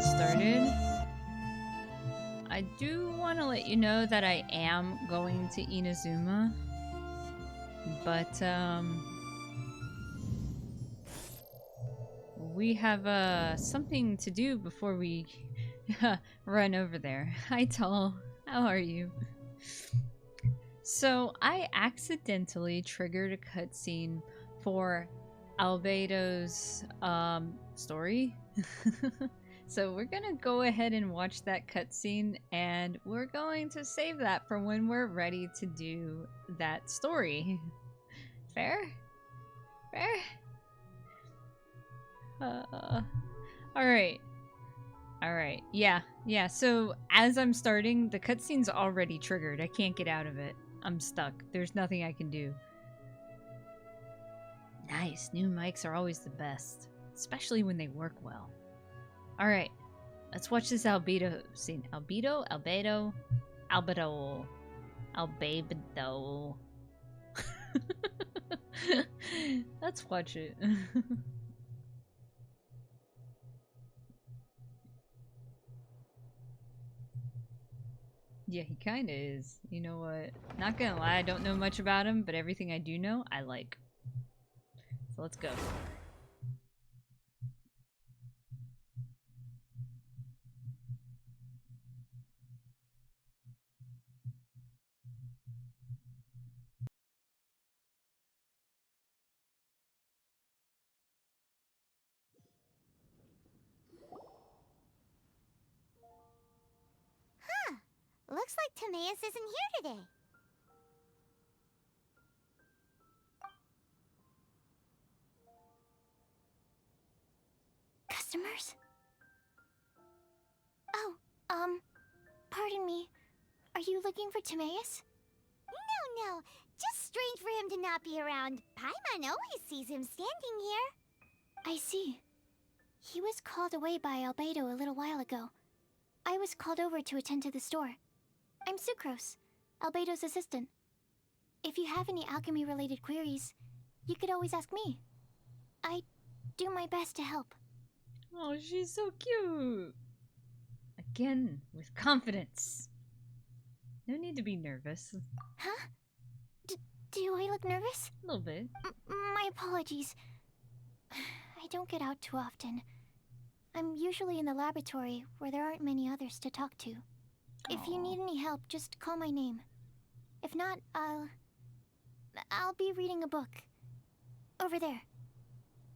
get started, I do want to let you know that I am going to Inazuma, but we have something to do before we run over there. Hi, Tall. How are you? So I accidentally triggered a cutscene for Albedo's story. So we're gonna go ahead and watch that cutscene, and we're going to save that for when we're ready to do that story. Fair? Fair? Alright. Alright. Yeah, so as I'm starting, the cutscene's already triggered. I can't get out of it. I'm stuck. There's nothing I can do. Nice. New mics are always the best. Especially when they work well. Alright. Let's watch this albedo scene. Albedo? Albedo? Albedo. Albedo. Let's watch it. Yeah, he kinda is. You know what? Not gonna lie, I don't know much about him, but everything I do know, I like. So let's go. Huh. Looks like Timaeus isn't here today. Customers? Oh, pardon me. Are you looking for Timaeus? No. Just strange for him to not be around. Paimon always sees him standing here. I see. He was called away by Albedo a little while ago. I was called over to attend to the store. I'm Sucrose, Albedo's assistant. If you have any alchemy-related queries, you could always ask me. I do my best to help. Oh, she's so cute. Again, with confidence. No need to be nervous. Huh? Do I look nervous? A little bit. My apologies. I don't get out too often. I'm usually in the laboratory where there aren't many others to talk to. If you need any help, just call my name. If not, I'll be reading a book. Over there.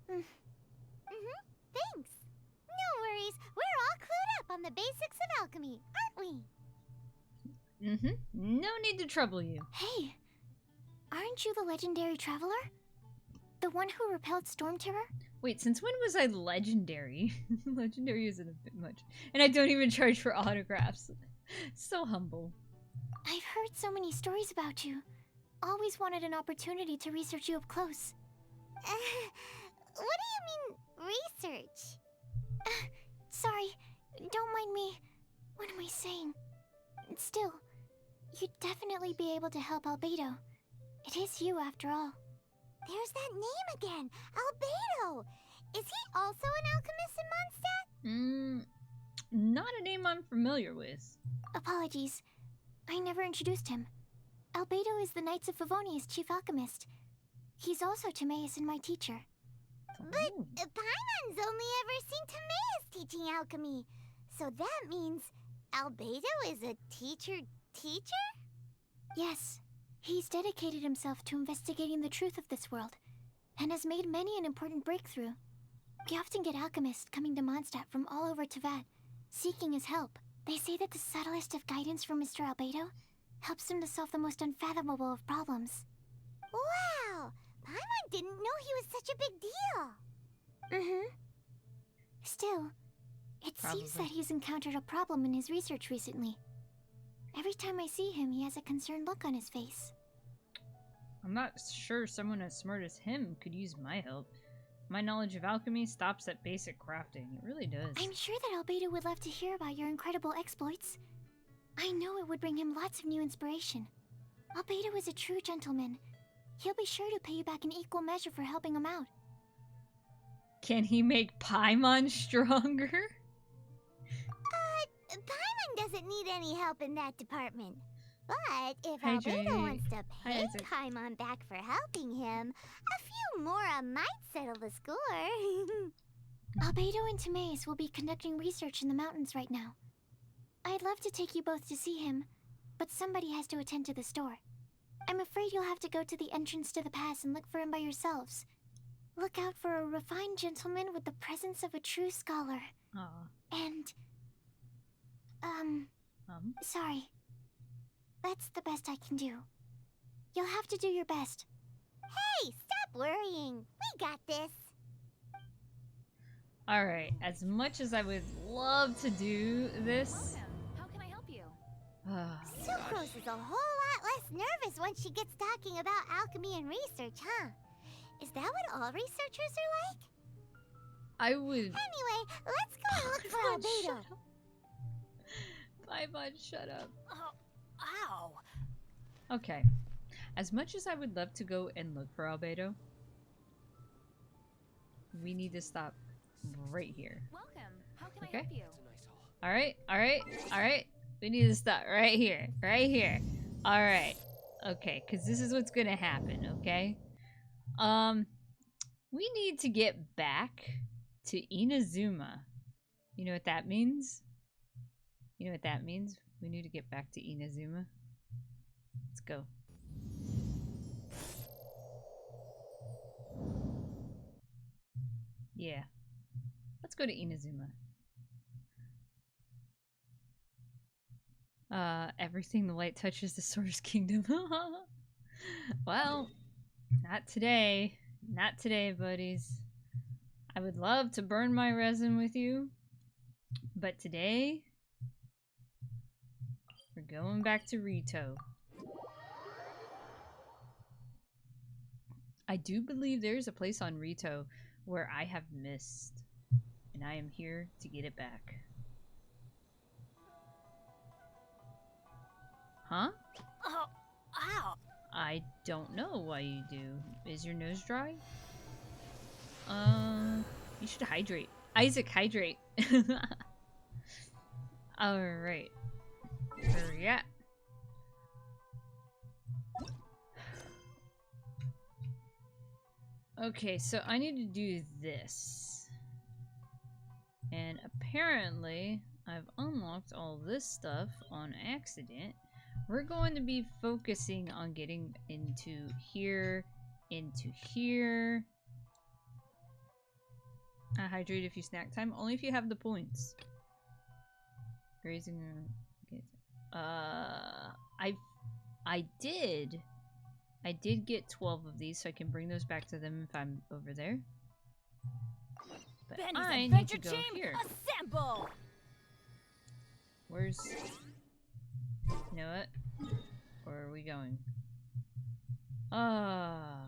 Thanks. No worries. We're all clued up on the basics of alchemy, aren't we? No need to trouble you. Hey, aren't you the legendary traveler? The one who repelled Storm Terror? Wait, since when was I legendary? Legendary isn't a bit much. And I don't even charge for autographs. So humble. I've heard so many stories about you. Always wanted an opportunity to research you up close. What do you mean, research? Sorry, don't mind me. What am I saying? Still, you'd definitely be able to help Albedo. It is you, after all. There's that name again, Albedo! Is he also an alchemist in Mondstadt? Not a name I'm familiar with. Apologies. I never introduced him. Albedo is the Knights of Favonia's chief alchemist. He's also Timaeus and my teacher. But Paimon's only ever seen Timaeus teaching alchemy. So that means Albedo is a teacher? Yes. He's dedicated himself to investigating the truth of this world, and has made many an important breakthrough. We often get alchemists coming to Mondstadt from all over Teyvat, seeking his help. They say that the subtlest of guidance from Mr. Albedo helps him to solve the most unfathomable of problems. Wow! Paimon didn't know he was such a big deal. Still, it seems that he's encountered a problem in his research recently. Every time I see him, he has a concerned look on his face. I'm not sure someone as smart as him could use my help. My knowledge of alchemy stops at basic crafting. It really does. I'm sure that Albedo would love to hear about your incredible exploits. I know it would bring him lots of new inspiration. Albedo is a true gentleman. He'll be sure to pay you back in equal measure for helping him out. Can he make Paimon stronger? doesn't need any help in that department. But if Hydrate. Albedo wants to Hi, pay Isaac. Paimon back for helping him, a few more might settle the score. Albedo and Timaeus will be conducting research in the mountains right now. I'd love to take you both to see him, but somebody has to attend to the store. I'm afraid you'll have to go to the entrance to the pass and look for him by yourselves. Look out for a refined gentleman with the presence of a true scholar. Aw. And... sorry. That's the best I can do. You'll have to do your best. Hey, stop worrying. We got this. Alright, as much as I would love to do this... How can I help you? Sucrose is a whole lot less nervous once she gets talking about alchemy and research, huh? Is that what all researchers are like? I would... Anyway, let's go and look for Albedo. Paimon, shut up. Ow! Okay. As much as I would love to go and look for Albedo, we need to stop right here. Welcome. How can Okay. I help you? Alright, alright, alright. We need to stop right here. Right here. Alright. Okay, because this is what's gonna happen, okay? We need to get back to Inazuma. You know what that means? You know what that means? We need to get back to Inazuma. Let's go. Yeah. Let's go to Inazuma. Everything the light touches destroys kingdom. Well, not today. Not today, buddies. I would love to burn my resin with you, but today we're going back to Rito. I do believe there's a place on Rito where I have missed, and I am here to get it back. Huh? Oh, ow! I don't know why you do. Is your nose dry? You should hydrate. Isaac, hydrate. Alright. Where we at? Okay, so I need to do this. And apparently, I've unlocked all this stuff on accident. We're going to be focusing on getting into here, into here. Hydrate if you snack time, only if you have the points. Grazing or I did get 12 of these, so I can bring those back to them if I'm over there. But Benny's I need to Adventure go Team, here. assemble! Where's... You know what? Where are we going? I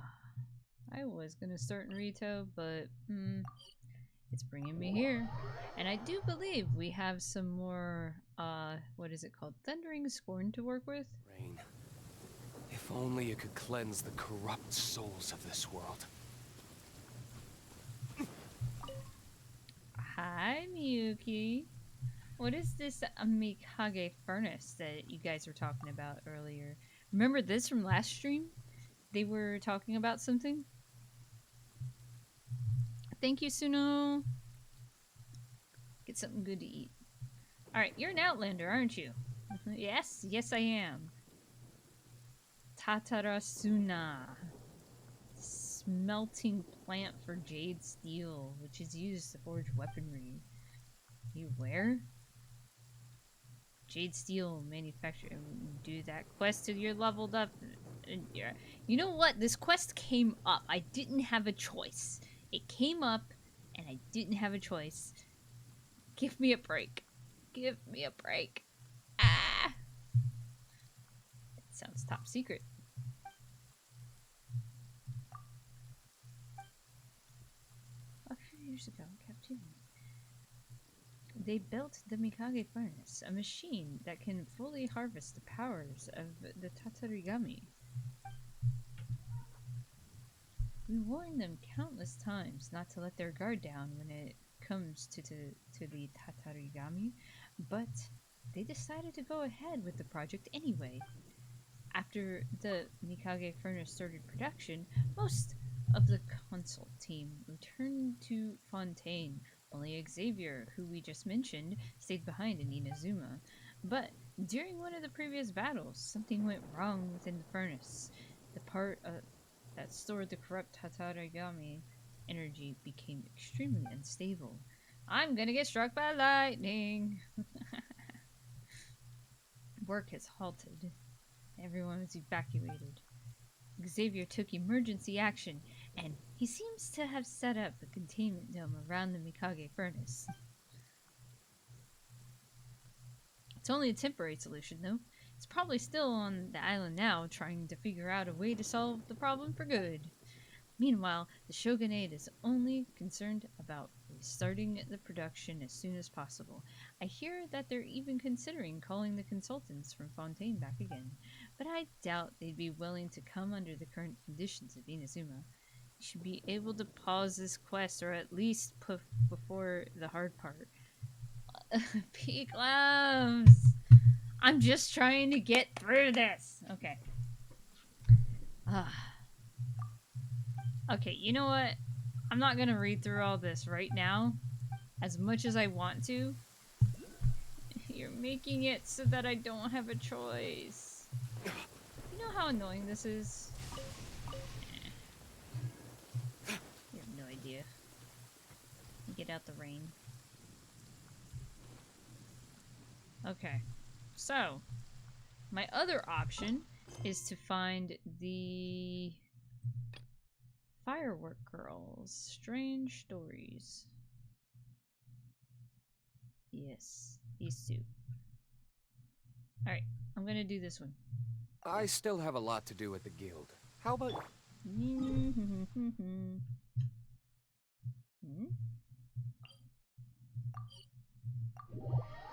was gonna start in Rito, but it's bringing me here. And I do believe we have some more, what is it called? Thundering Scorn to work with? Rain. If only it could cleanse the corrupt souls of this world. Hi, Miyuki. What is this Mikage furnace that you guys were talking about earlier? Remember this from last stream? They were talking about something? Thank you, Suno. Get something good to eat. Alright, you're an Outlander, aren't you? Yes, yes I am. Tatarasuna. Smelting plant for jade steel, which is used to forge weaponry. You where? Jade steel manufacturer. Do that quest till you're leveled up. You know what? This quest came up. I didn't have a choice. It came up, and I didn't have a choice. Give me a break. Give me a break. Ah! It sounds top secret. A few years ago in captivity, they built the Mikage furnace, a machine that can fully harvest the powers of the Tatarigami. We warned them countless times not to let their guard down when it comes to the Tatarigami, but they decided to go ahead with the project anyway. After the Mikage furnace started production, most of the consult team returned to Fontaine. Only Xavier, who we just mentioned, stayed behind in Inazuma. But during one of the previous battles, something went wrong within the furnace. The part that stored the corrupt Hataragami energy became extremely unstable. I'm gonna get struck by lightning! Work has halted. Everyone was evacuated. Xavier took emergency action, and he seems to have set up a containment dome around the Mikage furnace. It's only a temporary solution, though. It's probably still on the island now, trying to figure out a way to solve the problem for good. Meanwhile, the Shogunate is only concerned about restarting the production as soon as possible. I hear that they're even considering calling the consultants from Fontaine back again, but I doubt they'd be willing to come under the current conditions of Inazuma. You should be able to pause this quest, or at least put before the hard part. Peak Labs! I'm just trying to get through this! Okay. Okay, you know what? I'm not gonna read through all this right now, as much as I want to. You're making it so that I don't have a choice. You know how annoying this is? You have no idea. Get out the rain. Okay, so my other option is to find the Firework Girls. Strange Stories. Yes, these two. Alright, I'm gonna do this one. I still have a lot to do at the guild. How about...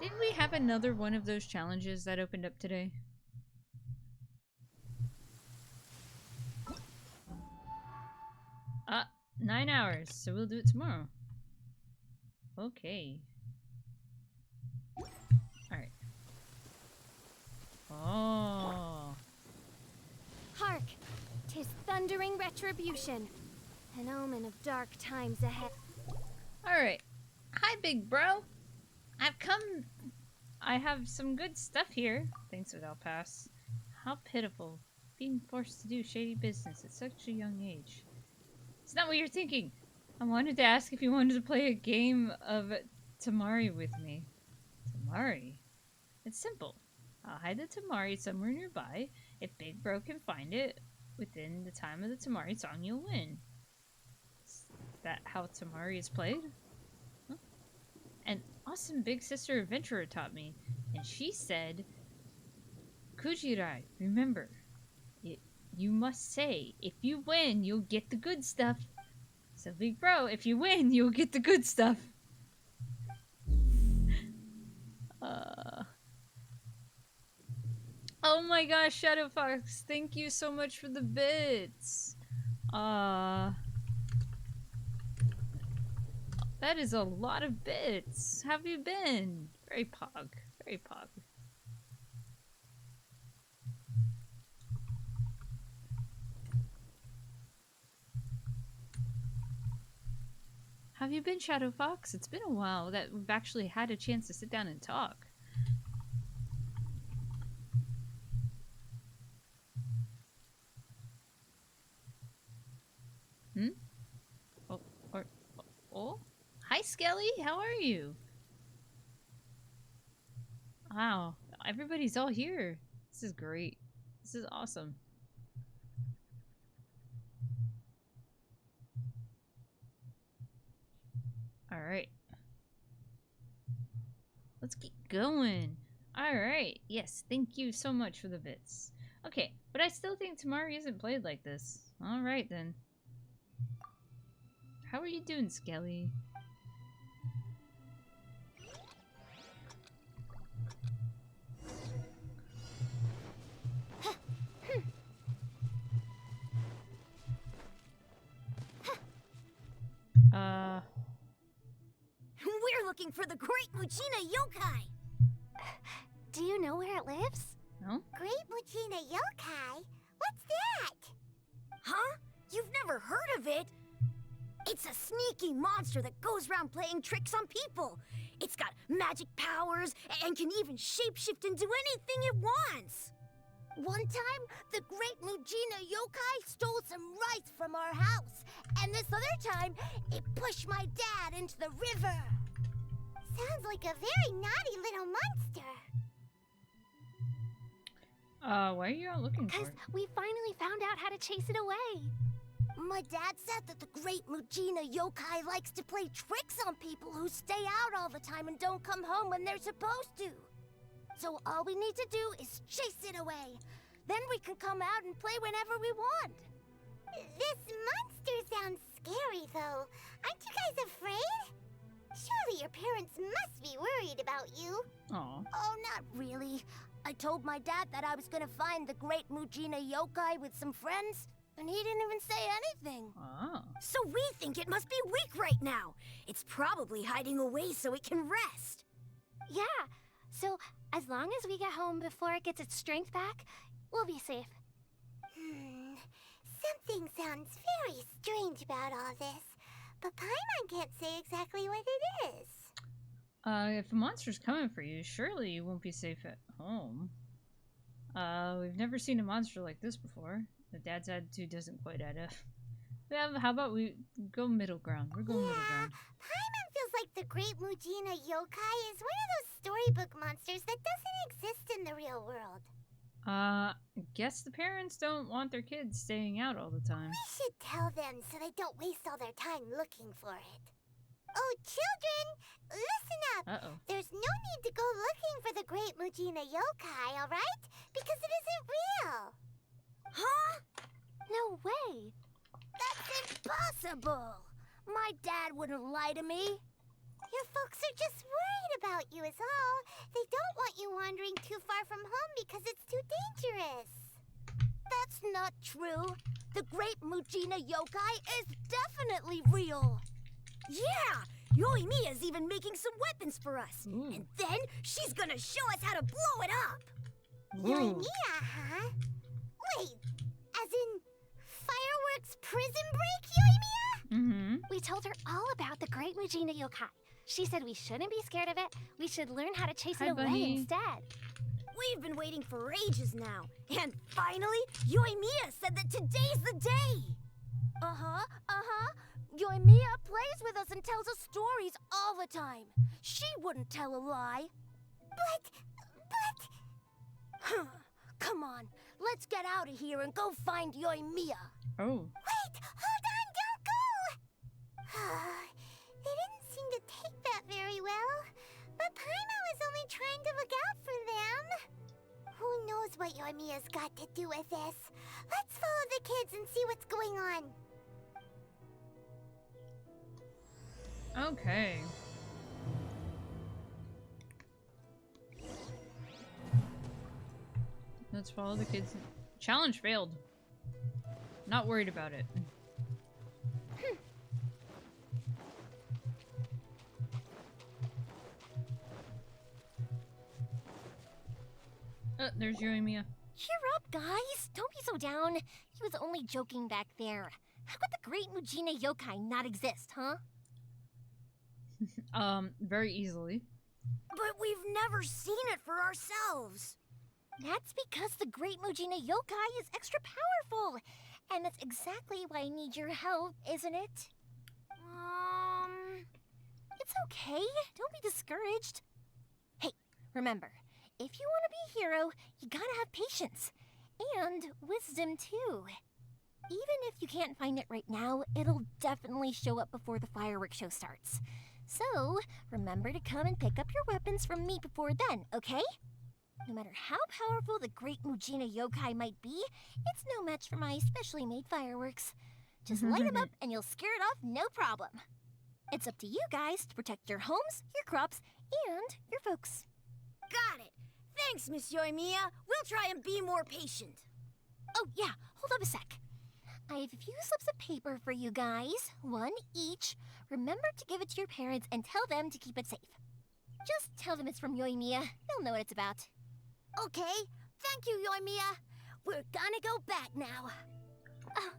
Didn't we have another one of those challenges that opened up today? 9 hours, so we'll do it tomorrow. Okay. Alright. Oh. Hark! 'Tis thundering retribution, an omen of dark times ahead. Alright. Hi, big bro. I have some good stuff here. Thanks, I'll pass. How pitiful. Being forced to do shady business at such a young age. It's not what you're thinking. I wanted to ask if you wanted to play a game of Tamari with me. Tamari? It's simple. I'll hide the Tamari somewhere nearby. If Big Bro can find it within the time of the Tamari song, you'll win. Is that how Tamari is played? Huh? An awesome big sister adventurer taught me, and she said, Kujirai, remember, you must say, if you win, you'll get the good stuff. So, Big Bro, if you win, you'll get the good stuff. Oh my gosh, Shadow Fox, thank you so much for the bits. That is a lot of bits. How have you been? Very pog. Very pog. How have you been, Shadow Fox? It's been a while that we've actually had a chance to sit down and talk. Oh? Hi, Skelly! How are you? Wow, everybody's all here. This is great. This is awesome. Alright. Let's keep going. Alright, yes, thank you so much for the bits. Okay, but I still think Tamari isn't played like this. Alright then. How are you doing, Skelly? We're looking for the great Muchina yokai! Do you know where it lives? No? Great Mujina Yokai? What's that? Huh? You've never heard of it? It's a sneaky monster that goes around playing tricks on people. It's got magic powers and can even shapeshift into anything it wants. One time, the Great Mujina Yokai stole some rice from our house. And this other time, it pushed my dad into the river. Sounds like a very naughty little monster. Why are you out looking for Because it? we finally found out how to chase it away. My dad said that the Great Mujina Yokai likes to play tricks on people who stay out all the time and don't come home when they're supposed to. So all we need to do is chase it away. Then we can come out and play whenever we want. This monster sounds scary, though. Aren't you guys afraid? Surely your parents must be worried about you. Aw. Oh, not really. I told my dad that I was gonna find the Great Mujina Yokai with some friends, and he didn't even say anything. Ah. So we think it must be weak right now. It's probably hiding away so it can rest. Yeah, so as long as we get home before it gets its strength back, we'll be safe. Something sounds very strange about all this, but Paimon can't say exactly what it is. If a monster's coming for you, surely you won't be safe at home. We've never seen a monster like this before. The dad's attitude doesn't quite add up. Yeah, how about we go middle ground? We're going middle ground. Paimon feels like the Great Mujina Yokai is one of those storybook monsters that doesn't exist in the real world. Guess the parents don't want their kids staying out all the time. We should tell them so they don't waste all their time looking for it. Oh, children, listen up. Uh-oh. There's no need to go looking for the Great Mujina Yokai, alright? Because it isn't real. Huh? No way. That's impossible! My dad wouldn't lie to me. Your folks are just worried about you is all. They don't want you wandering too far from home because it's too dangerous. That's not true. The Great Mujina Yokai is definitely real. Yeah! Yoimiya's even making some weapons for us. Ooh. And then she's gonna show us how to blow it up. Ooh. Yoimiya, huh? Wait, as in fireworks prison break, Yoimiya? Mm-hmm. We told her all about the Great Mujina Yokai. She said we shouldn't be scared of it. We should learn how to chase Hi, it away Bunny. instead. We've been waiting for ages now. And finally, Yoimiya said that today's the day. Uh-huh. Yoimiya plays with us and tells us stories all the time. She wouldn't tell a lie. But... Huh. Come on, let's get out of here and go find Yoimiya. Oh. Wait! Hold on! Don't go! They didn't seem to take that very well. But Paimon was only trying to look out for them. Who knows what Yoimiya's got to do with this? Let's follow the kids and see what's going on. Okay. Let's follow the kids. Challenge failed. Not worried about it. There's Yoimiya. Cheer up, guys! Don't be so down. He was only joking back there. How could the Great Mujina Yokai not exist, huh? Very easily. But we've never seen it for ourselves. That's because the Great Mujina Yokai is extra powerful. And that's exactly why I need your help, isn't it? It's okay. Don't be discouraged. Hey, remember, if you want to be a hero, you gotta have patience. And wisdom, too. Even if you can't find it right now, it'll definitely show up before the fireworks show starts. So, remember to come and pick up your weapons from me before then, okay? No matter how powerful the Great Mujina Yokai might be, it's no match for my specially made fireworks. Just light them up and you'll scare it off no problem. It's up to you guys to protect your homes, your crops, and your folks. Got it. Thanks, Miss Yoimiya. We'll try and be more patient. Oh, yeah, hold up a sec. I have a few slips of paper for you guys, one each. Remember to give it to your parents and tell them to keep it safe. Just tell them it's from Yoimiya. They'll know what it's about. Okay, thank you, Yoimiya. We're gonna go back now. Oh,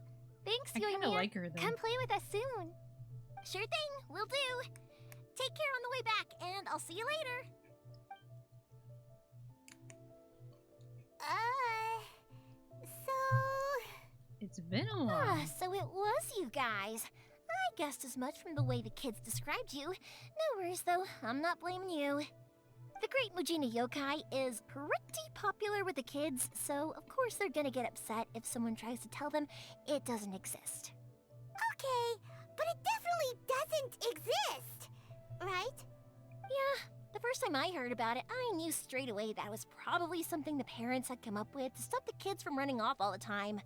thanks, I kind Yoimiya. of like her though. Come play with us soon. Sure thing, will do. Take care on the way back, and I'll see you later. It's been a while. So it was you guys. I guessed as much from the way the kids described you. No worries, though. I'm not blaming you. The Great Mujina Yokai is pretty popular with the kids, so of course they're gonna get upset if someone tries to tell them it doesn't exist. Okay, but it definitely doesn't exist, right? Yeah, the first time I heard about it, I knew straight away that was probably something the parents had come up with to stop the kids from running off all the time.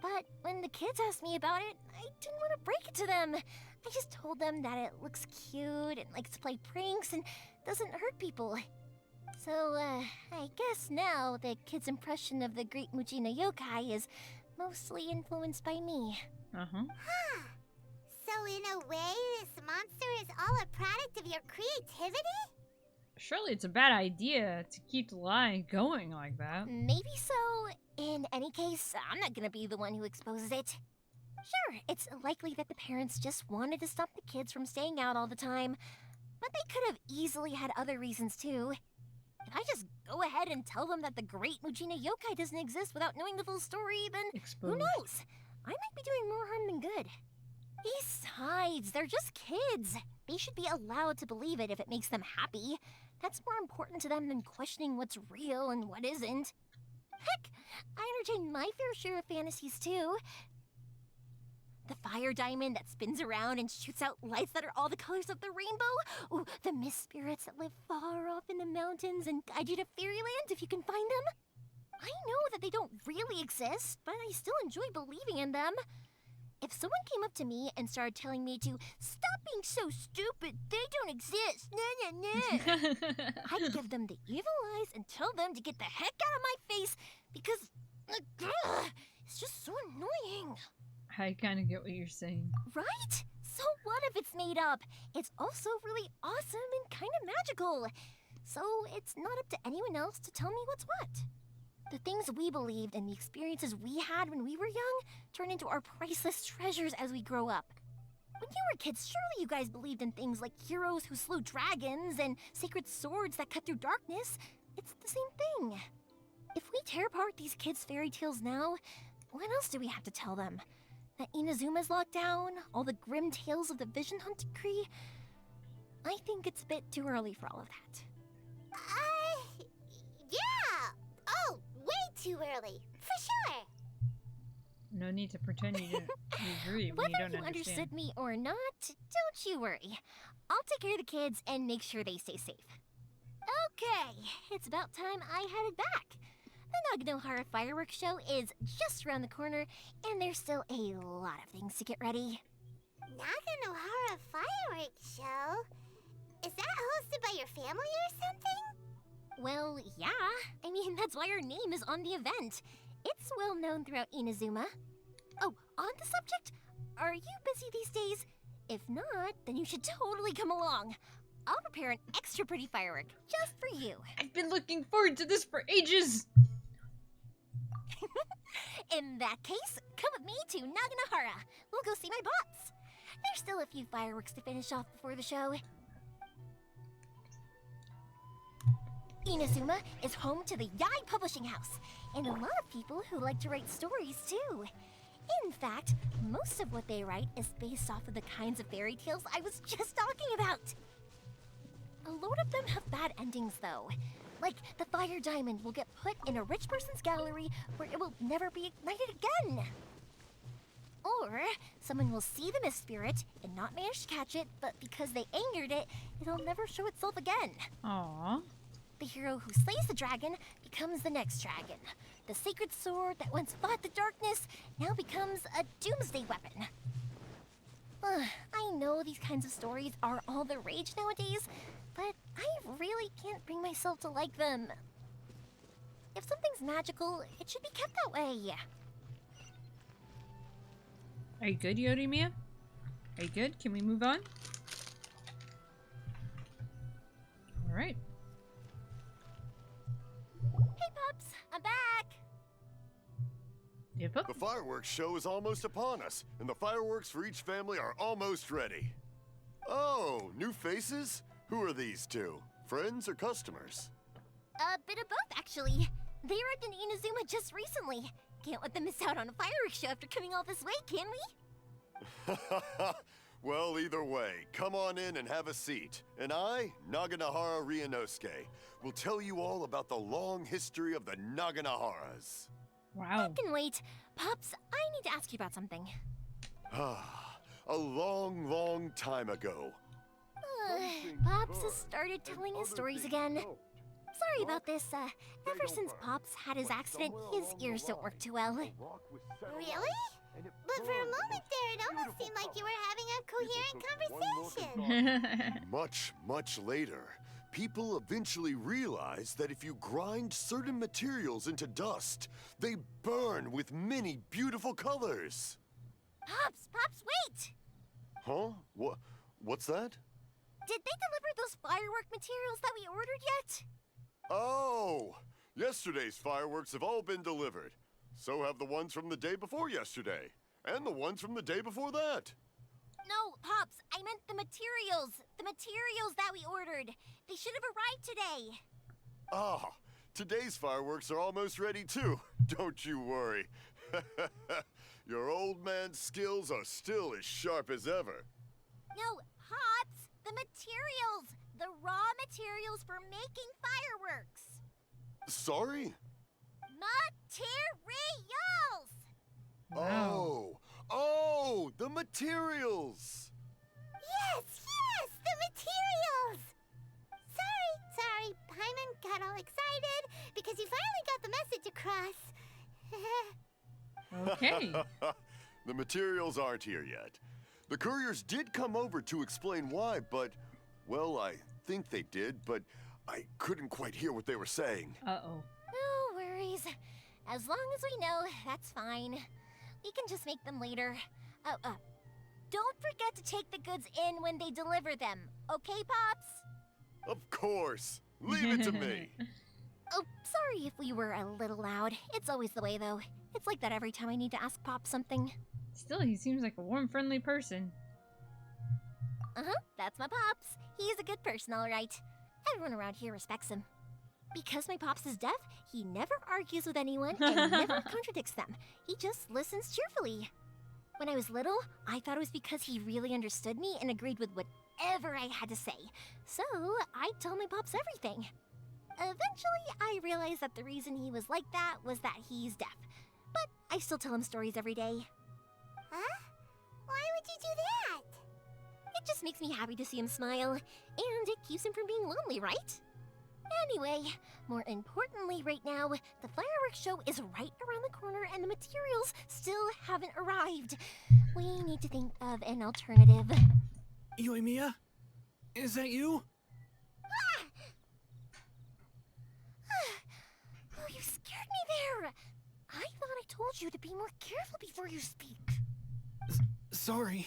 But when the kids asked me about it, I didn't want to break it to them. I just told them that it looks cute and likes to play pranks and doesn't hurt people. So, I guess now the kids' impression of the Great Mujina Yokai is mostly influenced by me. Uh-huh. Huh. So in a way, this monster is all a product of your creativity? Surely it's a bad idea to keep the lie going like that. Maybe so. In any case, I'm not gonna be the one who exposes it. Sure, it's likely that the parents just wanted to stop the kids from staying out all the time, but they could have easily had other reasons too. If I just go ahead and tell them that the Great Mujina Yokai doesn't exist without knowing the full story, then Exposed. who knows? I might be doing more harm than good. Besides, they're just kids. They should be allowed to believe it if it makes them happy. That's more important to them than questioning what's real and what isn't. Heck, I entertain my fair share of fantasies too. The fire diamond that spins around and shoots out lights that are all the colors of the rainbow. Ooh, the mist spirits that live far off in the mountains and guide you to fairyland if you can find them. I know that they don't really exist, but I still enjoy believing in them. If someone came up to me and started telling me to stop being so stupid, they don't exist, nah, nah, nah, I'd give them the evil eyes and tell them to get the heck out of my face because it's just so annoying. I kind of get what you're saying. Right? So what if it's made up? It's also really awesome and kind of magical. So it's not up to anyone else to tell me what's what. The things we believed and the experiences we had when we were young turn into our priceless treasures as we grow up. When you were kids, surely you guys believed in things like heroes who slew dragons and sacred swords that cut through darkness. It's the same thing. If we tear apart these kids' fairy tales now, what else do we have to tell them? That Inazuma's locked down? All the grim tales of the Vision Hunt decree? I think it's a bit too early for all of that. Yeah! Oh, way too early, for sure. No need to pretend you agree when Whether you don't you understand. understood me or not, don't you worry. I'll take care of the kids and make sure they stay safe. Okay, it's about time I headed back. The Naganohara fireworks show is just around the corner, and there's still a lot of things to get ready. Naganohara fireworks show? Is that hosted by your family or something? Well, yeah. I mean, that's why our name is on the event. It's well known throughout Inazuma. Oh, on the subject, are you busy these days? If not, then you should totally come along. I'll prepare an extra pretty firework just for you. I've been looking forward to this for ages! In that case, come with me to Naganohara. We'll go see my boss. There's still a few fireworks to finish off before the show. Inazuma is home to the Yai Publishing House, and a lot of people who like to write stories too. In fact, most of what they write is based off of the kinds of fairy tales I was just talking about. A lot of them have bad endings though. Like, the fire diamond will get put in a rich person's gallery where it will never be ignited again. Or, someone will see the mist spirit and not manage to catch it, but because they angered it, it'll never show itself again. Aww. The hero who slays the dragon becomes the next dragon. The sacred sword that once fought the darkness now becomes a doomsday weapon. I know these kinds of stories are all the rage nowadays, but I really can't bring myself to like them. If something's magical, it should be kept that way. Are you good, Yoimiya? Are you good? Can we move on? beta book. The fireworks show is almost upon us, and the fireworks for each family are almost ready. Oh, new faces? Who are these two? Friends or customers? A bit of both, actually. They arrived in Inazuma just recently. Can't let them miss out on a fireworks show after coming all this way, can we? Well, either way, come on in and have a seat. And I, Naganahara Ryunosuke, will tell you all about the long history of the Naganaharas. Wow. I can wait. Pops, I need to ask you about something. A long, long time ago. Pops has started telling his stories again. Sorry about this. Ever since Pops had his accident, his ears don't work too well. Really? But for a moment there, it almost seemed like you were having a coherent conversation. Much, much later, people eventually realized that if you grind certain materials into dust, they burn with many beautiful colors. Pops, wait! Huh? What's that? Did they deliver those firework materials that we ordered yet? Oh! Yesterday's fireworks have all been delivered. So have the ones from the day before yesterday. And the ones from the day before that. No, Pops, I meant the materials. The materials that we ordered. They should have arrived today. Ah, today's fireworks are almost ready too. Don't you worry. Your old man's skills are still as sharp as ever. No, Pops, the materials. The raw materials for making fireworks. Sorry? Materials! Wow. Oh, the materials! Yes, the materials! Sorry, Paimon got all excited because you finally got the message across. Okay. The materials aren't here yet. The couriers did come over to explain why, but, well, I think they did, but I couldn't quite hear what they were saying. Uh-oh. No worries. As long as we know, that's fine. We can just make them later. Don't forget to take the goods in when they deliver them, okay, Pops? Of course! Leave it to me! Oh, sorry if we were a little loud. It's always the way, though. It's like that every time I need to ask Pop something. Still, he seems like a warm, friendly person. That's my Pops. He's a good person, all right. Everyone around here respects him. Because my Pops is deaf, he never argues with anyone and never contradicts them. He just listens cheerfully. When I was little, I thought it was because he really understood me and agreed with whatever I had to say. So, I'd tell my Pops everything. Eventually, I realized that the reason he was like that was that he's deaf. But I still tell him stories every day. Huh? Why would you do that? It just makes me happy to see him smile, and it keeps him from being lonely, right? Anyway, more importantly right now, the fireworks show is right around the corner and the materials still haven't arrived. We need to think of an alternative. Yoimiya? Is that you? Oh, you scared me there! I thought I told you to be more careful before you speak. Sorry.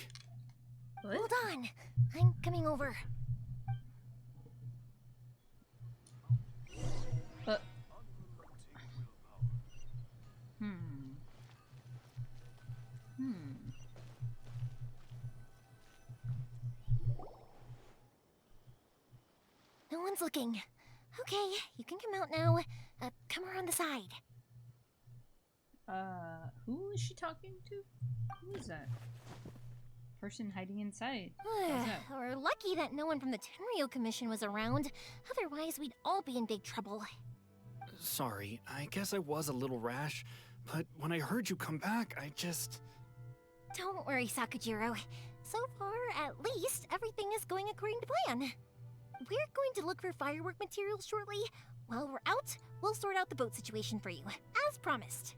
What? Hold on, I'm coming over. No one's looking. Okay, you can come out now. Come around the side. Who is she talking to? Who is that? Person hiding inside. How's that? We're lucky that no one from the Tenryo Commission was around. Otherwise, we'd all be in big trouble. Sorry, I guess I was a little rash, but when I heard you come back, I just... Don't worry, Sakujiro. So far, at least, everything is going according to plan. We're going to look for firework materials shortly. While we're out, we'll sort out the boat situation for you, as promised.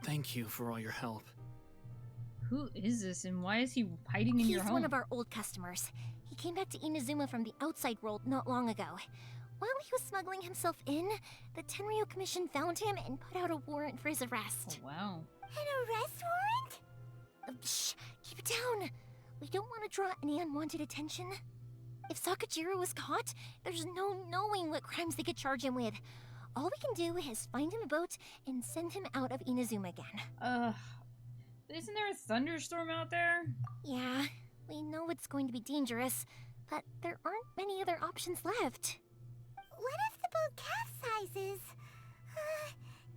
Thank you for all your help. Who is this and why is he hiding in your home? He's one of our old customers. He came back to Inazuma from the outside world not long ago. While he was smuggling himself in, the Tenryo Commission found him and put out a warrant for his arrest. Oh, wow. An arrest warrant? Shh! Keep it down! We don't want to draw any unwanted attention. If Sakujiro was caught, there's no knowing what crimes they could charge him with. All we can do is find him a boat and send him out of Inazuma again. Isn't there a thunderstorm out there? Yeah, we know it's going to be dangerous, but there aren't many other options left. What if the boat capsizes?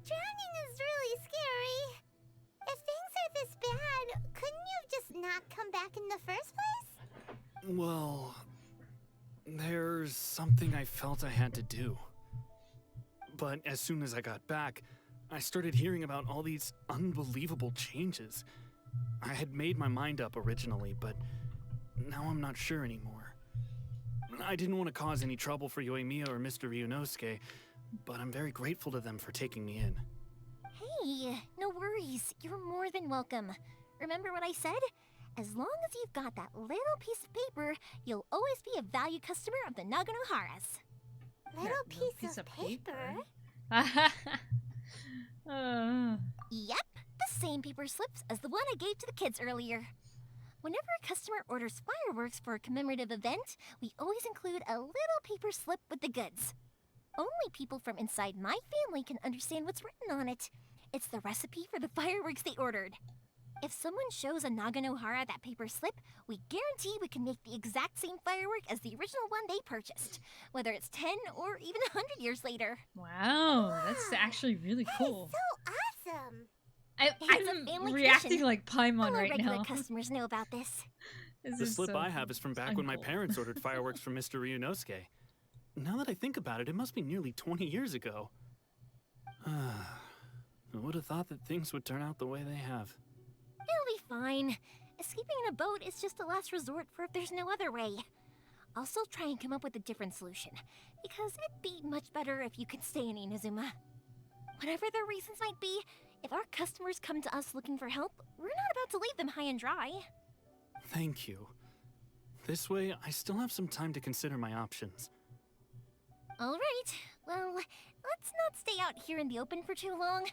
Drowning is really scary. If things are this bad, couldn't you have just not come back in the first place? Well, there's something I felt I had to do. But as soon as I got back, I started hearing about all these unbelievable changes. I had made my mind up originally, but now I'm not sure anymore. I didn't want to cause any trouble for Yoimiya or Mr. Ryunosuke, but I'm very grateful to them for taking me in. Hey, no worries. You're more than welcome. Remember what I said? As long as you've got that little piece of paper, you'll always be a valued customer of the Naganoharas. Little piece of paper? Yep, the same paper slips as the one I gave to the kids earlier. Whenever a customer orders fireworks for a commemorative event, we always include a little paper slip with the goods. Only people from inside my family can understand what's written on it. It's the recipe for the fireworks they ordered. If someone shows a Naganohara that paper slip, we guarantee we can make the exact same firework as the original one they purchased, whether it's 10 or even 100 years later. Wow, that's actually really cool. So awesome! It's a I'm family reacting tradition. like Paimon All right regular now. customers know about this. This The is slip so I have is from back when my uncool. parents ordered fireworks from Mr. Ryunosuke. Now that I think about it, it must be nearly 20 years ago. I would have thought that things would turn out the way they have. It'll be fine. Escaping in a boat is just a last resort for if there's no other way. I'll still try and come up with a different solution, because it'd be much better if you could stay in Inazuma. Whatever their reasons might be, if our customers come to us looking for help, we're not about to leave them high and dry. Thank you. This way, I still have some time to consider my options. All right, well, let's not stay out here in the open for too long.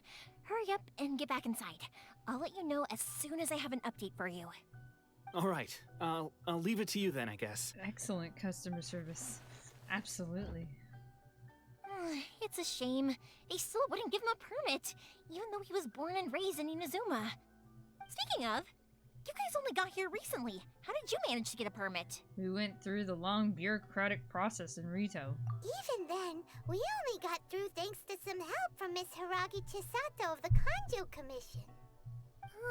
Hurry up and get back inside. I'll let you know as soon as I have an update for you. All right, I'll leave it to you then, I guess. Excellent customer service. Absolutely. It's a shame. They still wouldn't give him a permit, even though he was born and raised in Inazuma. Speaking of, you guys only got here recently. How did you manage to get a permit? We went through the long bureaucratic process in Rito. Even then, we only got through thanks to some help from Miss Hiragi Chisato of the Kanjo Commission.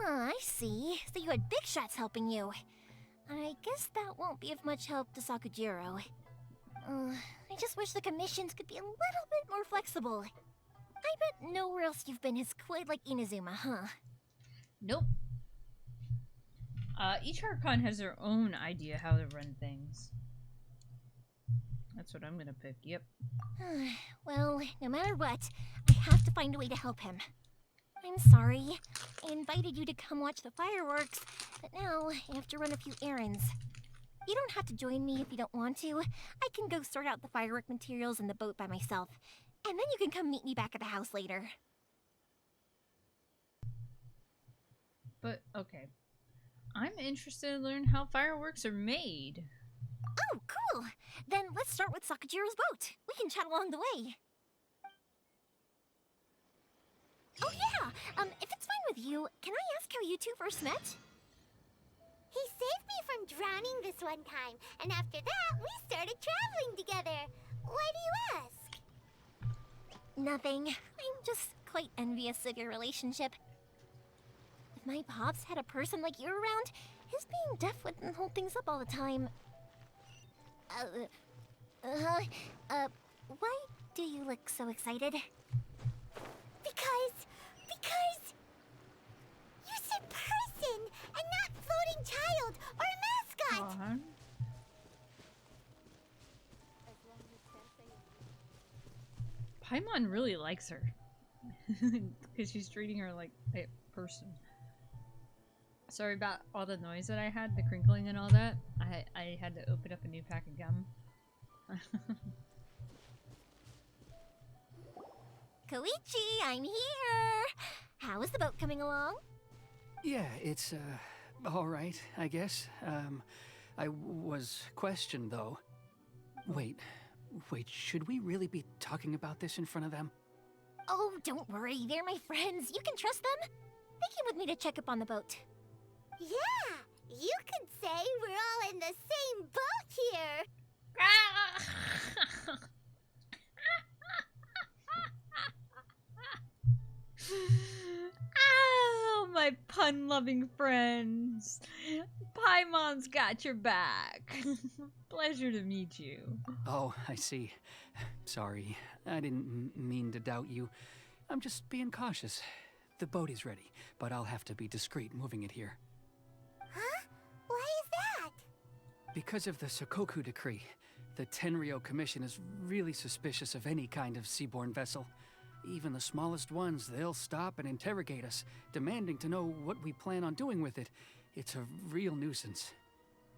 I see. So you had big shots helping you. I guess that won't be of much help to Sakujiro. I just wish the commissions could be a little bit more flexible. I bet nowhere else you've been is quite like Inazuma, huh? Nope. Each Archon has their own idea how to run things. That's what I'm gonna pick, yep. Well, no matter what, I have to find a way to help him. I'm sorry. I invited you to come watch the fireworks, but now I have to run a few errands. You don't have to join me if you don't want to. I can go sort out the firework materials in the boat by myself, and then you can come meet me back at the house later. But, okay. I'm interested in learning how fireworks are made. Oh, cool! Then let's start with Sakujiro's boat. We can chat along the way. Oh yeah! If it's fine with you, can I ask how you two first met? He saved me from drowning this one time, and after that, we started traveling together. Why do you ask? Nothing. I'm just quite envious of your relationship. If my pops had a person like you around, his being deaf wouldn't hold things up all the time. Why do you look so excited? Because you said person and not floating child or a mascot. Paimon really likes her. Because she's treating her like a person. Sorry about all the noise that I had, the crinkling and all that. I had to open up a new pack of gum. Koichi, I'm here! How is the boat coming along? Yeah, it's, alright, I guess. I was questioned, though. Wait, Wait, should we really be talking about this in front of them? Oh, don't worry, they're my friends. You can trust them. They came with me to check up on the boat. Yeah, you could say we're all in the same boat here. Oh, my pun-loving friends. Paimon's got your back. Pleasure to meet you. Oh, I see. Sorry, I didn't mean to doubt you. I'm just being cautious. The boat is ready, but I'll have to be discreet moving it here. Huh? Why is that? Because of the Sokoku decree, the Tenryo Commission is really suspicious of any kind of seaborne vessel. Even the smallest ones, they'll stop and interrogate us, demanding to know what we plan on doing with it. It's a real nuisance.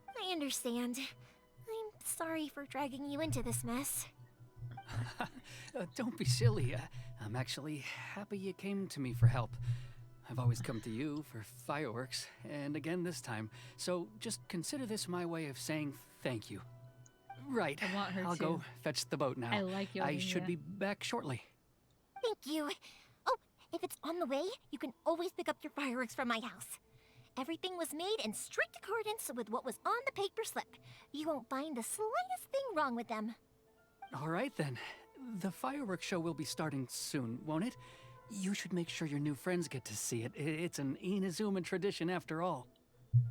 I understand. I'm sorry for dragging you into this mess. Don't be silly. I'm actually happy you came to me for help. I've always come to you for fireworks, and again this time. So just consider this my way of saying thank you. Right. I want her I'll to. go fetch the boat now. I like Yoimiya. I should be back shortly. Thank you. Oh, if it's on the way, you can always pick up your fireworks from my house. Everything was made in strict accordance with what was on the paper slip. You won't find the slightest thing wrong with them. All right then. The fireworks show will be starting soon, won't it? You should make sure your new friends get to see it. It's an Inazuma tradition after all.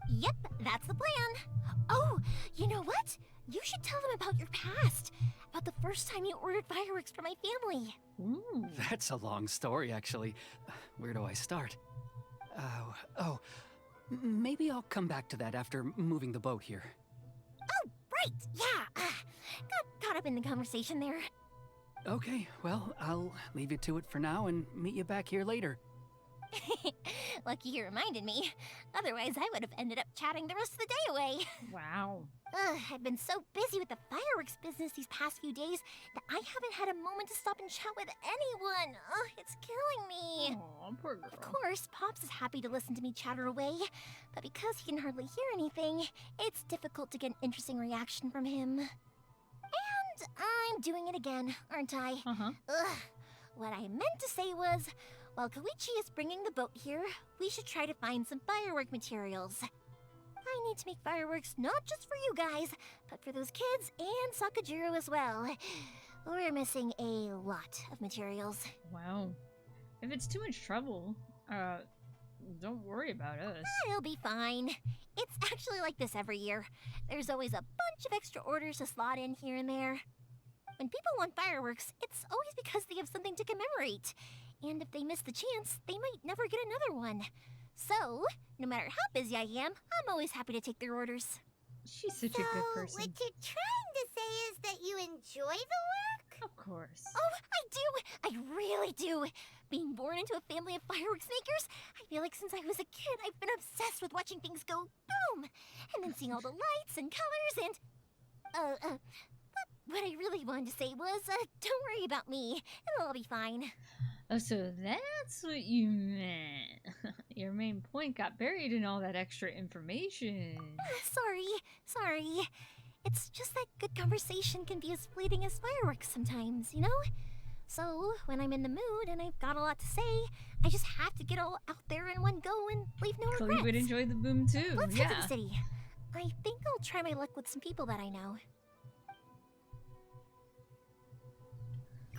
Yep, that's the plan. Oh, you know what? You should tell them about your past. About the first time you ordered fireworks for my family. Ooh. That's a long story, actually. Where do I start? Maybe I'll come back to that after moving the boat here. Oh, right, yeah. Got caught up in the conversation there. Okay, well, I'll leave you to it for now and meet you back here later. Lucky you reminded me. Otherwise, I would have ended up chatting the rest of the day away. Wow. I've been so busy with the fireworks business these past few days that I haven't had a moment to stop and chat with anyone. It's killing me. Aw, poor girl. Of course, Pops is happy to listen to me chatter away, but because he can hardly hear anything, it's difficult to get an interesting reaction from him. And I'm doing it again, aren't I? Uh-huh. Ugh. What I meant to say was, while Koichi is bringing the boat here, we should try to find some firework materials. I need to make fireworks not just for you guys, but for those kids and Sakajiro as well. We're missing a lot of materials. Wow. If it's too much trouble, don't worry about us. It'll be fine. It's actually like this every year. There's always a bunch of extra orders to slot in here and there. When people want fireworks, it's always because they have something to commemorate. And if they miss the chance, they might never get another one. So, no matter how busy I am, I'm always happy to take their orders. She's such a good person. What you're trying to say is that you enjoy the work? Of course. Oh, I do! I really do! Being born into a family of fireworks makers, I feel like since I was a kid, I've been obsessed with watching things go boom! And then seeing all the lights and colors and... But what I really wanted to say was, don't worry about me. It'll all be fine. Oh, so that's what you meant. Your main point got buried in all that extra information. Sorry. It's just that good conversation can be as fleeting as fireworks sometimes, you know? So, when I'm in the mood and I've got a lot to say, I just have to get all out there in one go and leave no regrets. Chloe would enjoy the boom too. Let's yeah. head to the city. I think I'll try my luck with some people that I know.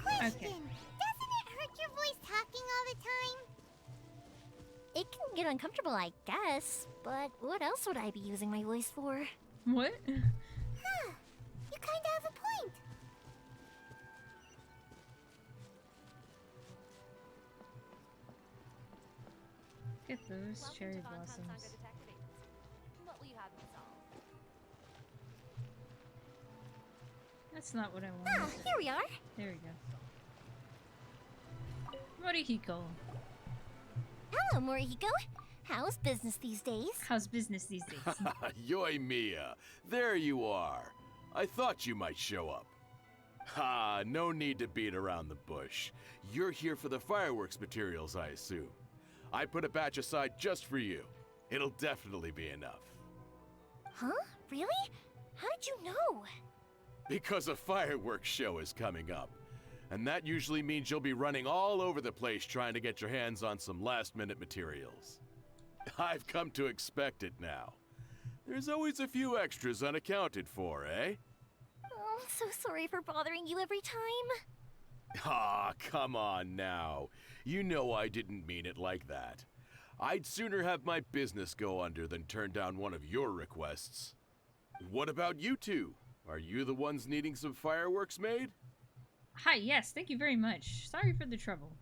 Question. Okay. Doesn't it hurt your voice talking all the time? It can get uncomfortable, I guess, but what else would I be using my voice for? What? Huh. You kinda have a point. Get those cherry blossoms. What will you have me solve? That's not what I Ah, wanted. here we are. There we go. Morihiko. Hello, Morihiko. How's business these days? How's business these days? Yoimiya, there you are. I thought you might show up. Ha, no need to beat around the bush. You're here for the fireworks materials, I assume. I put a batch aside just for you. It'll definitely be enough. Huh? Really? How did you know? Because a fireworks show is coming up. And that usually means you'll be running all over the place trying to get your hands on some last-minute materials. I've come to expect it now. There's always a few extras unaccounted for, eh? Oh, I'm so sorry for bothering you every time. Ah, come on now. You know I didn't mean it like that. I'd sooner have my business go under than turn down one of your requests. What about you two? Are you the ones needing some fireworks made? Hi, yes, thank you very much. Sorry for the trouble.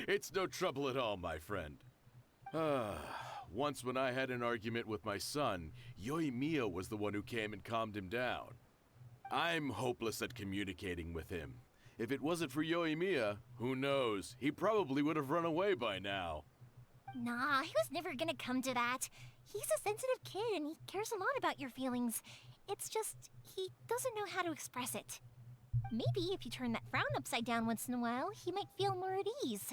It's no trouble at all, my friend. Once when I had an argument with my son, Yoimiya was the one who came and calmed him down. I'm hopeless at communicating with him. If it wasn't for Yoimiya, who knows, he probably would have run away by now. Nah, he was never gonna come to that. He's a sensitive kid and he cares a lot about your feelings. It's just, he doesn't know how to express it. Maybe if you turn that frown upside down once in a while, he might feel more at ease.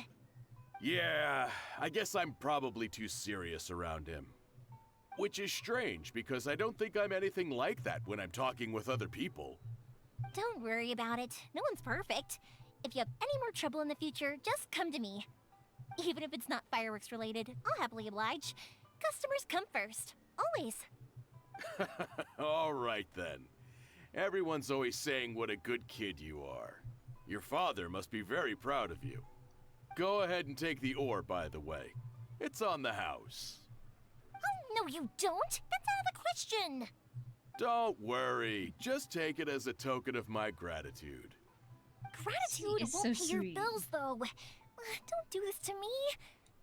Yeah, I guess I'm probably too serious around him. Which is strange, because I don't think I'm anything like that when I'm talking with other people. Don't worry about it. No one's perfect. If you have any more trouble in the future, just come to me. Even if it's not fireworks related, I'll happily oblige. Customers come first. Always. All right then. Everyone's always saying what a good kid you are. Your father must be very proud of you. Go ahead and take the ore, by the way. It's on the house. Oh, no you don't! That's out of the question! Don't worry. Just take it as a token of my gratitude. Gratitude She is won't so pay your sweet. bills, though. Don't do this to me.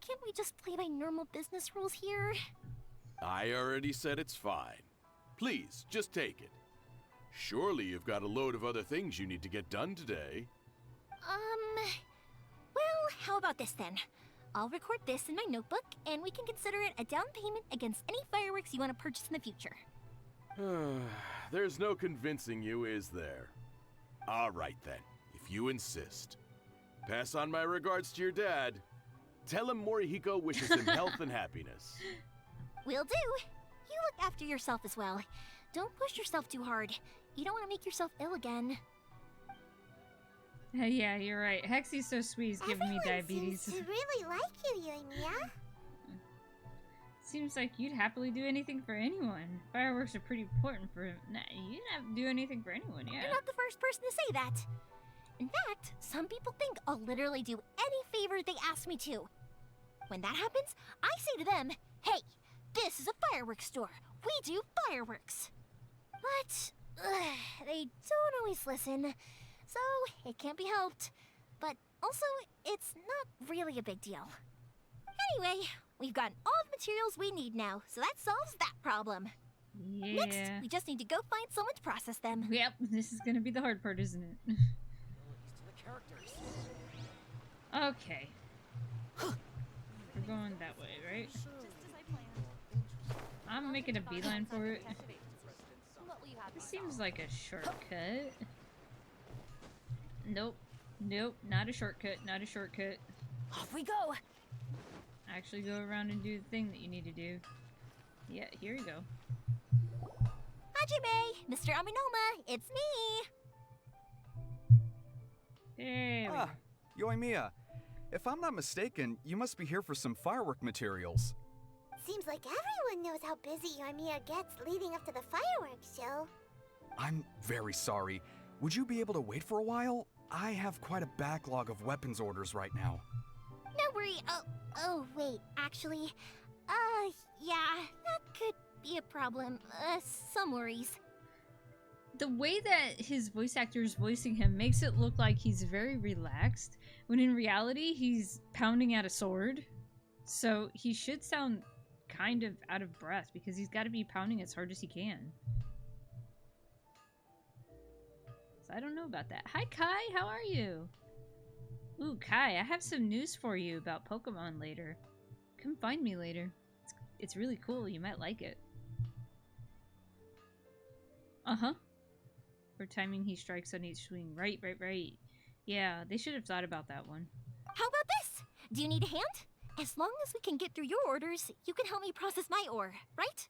Can't we just play by normal business rules here? I already said it's fine. Please, just take it. Surely you've got a load of other things you need to get done today. Well, how about this then? I'll record this in my notebook, and we can consider it a down payment against any fireworks you want to purchase in the future. There's no convincing you, is there? All right then, if you insist. Pass on my regards to your dad. Tell him Morihiko wishes him health and happiness. Will do. You look after yourself as well. Don't push yourself too hard. You don't want to make yourself ill again. Yeah, you're right. Hexy's so sweet, he's giving me diabetes. Seems to really like you, Yoimiya. Seems like you'd happily do anything for anyone. Fireworks are pretty important for him. Nah, you'd have to do anything for anyone, yeah. You're not the first person to say that. In fact, some people think I'll literally do any favor they ask me to. When that happens, I say to them, hey, this is a fireworks store. We do fireworks. But they don't always listen, so it can't be helped. But also, it's not really a big deal. Anyway, we've gotten all the materials we need now, so that solves that problem. Yeah. Next, we just need to go find someone to process them. Yep, this is gonna be the hard part, isn't it? Okay. We're going that way, right? I'm making a beeline for it. This seems like a shortcut. Nope. Nope, not a shortcut, not a shortcut. Off we go! Actually go around and do the thing that you need to do. Yeah, here you go. Hajime! Mr. Aminoma, it's me! There we go. Yoimiya, if I'm not mistaken, you must be here for some firework materials. Seems like everyone knows how busy Yoimiya gets leading up to the fireworks show. I'm very sorry. Would you be able to wait for a while? I have quite a backlog of weapons orders right now. No worry. Oh, wait, actually, yeah, that could be a problem. Some worries. The way that his voice actor is voicing him makes it look like he's very relaxed, when in reality he's pounding at a sword. So he should sound kind of out of breath because he's got to be pounding as hard as he can. So I don't know about that. Hi Kai, how are you? Ooh, Kai, I have some news for you about Pokemon later. Come find me later. It's really cool, you might like it. Uh-huh. For timing he strikes on each swing. Right. Yeah, they should have thought about that one. How about this? Do you need a hand? As long as we can get through your orders, you can help me process my ore, right?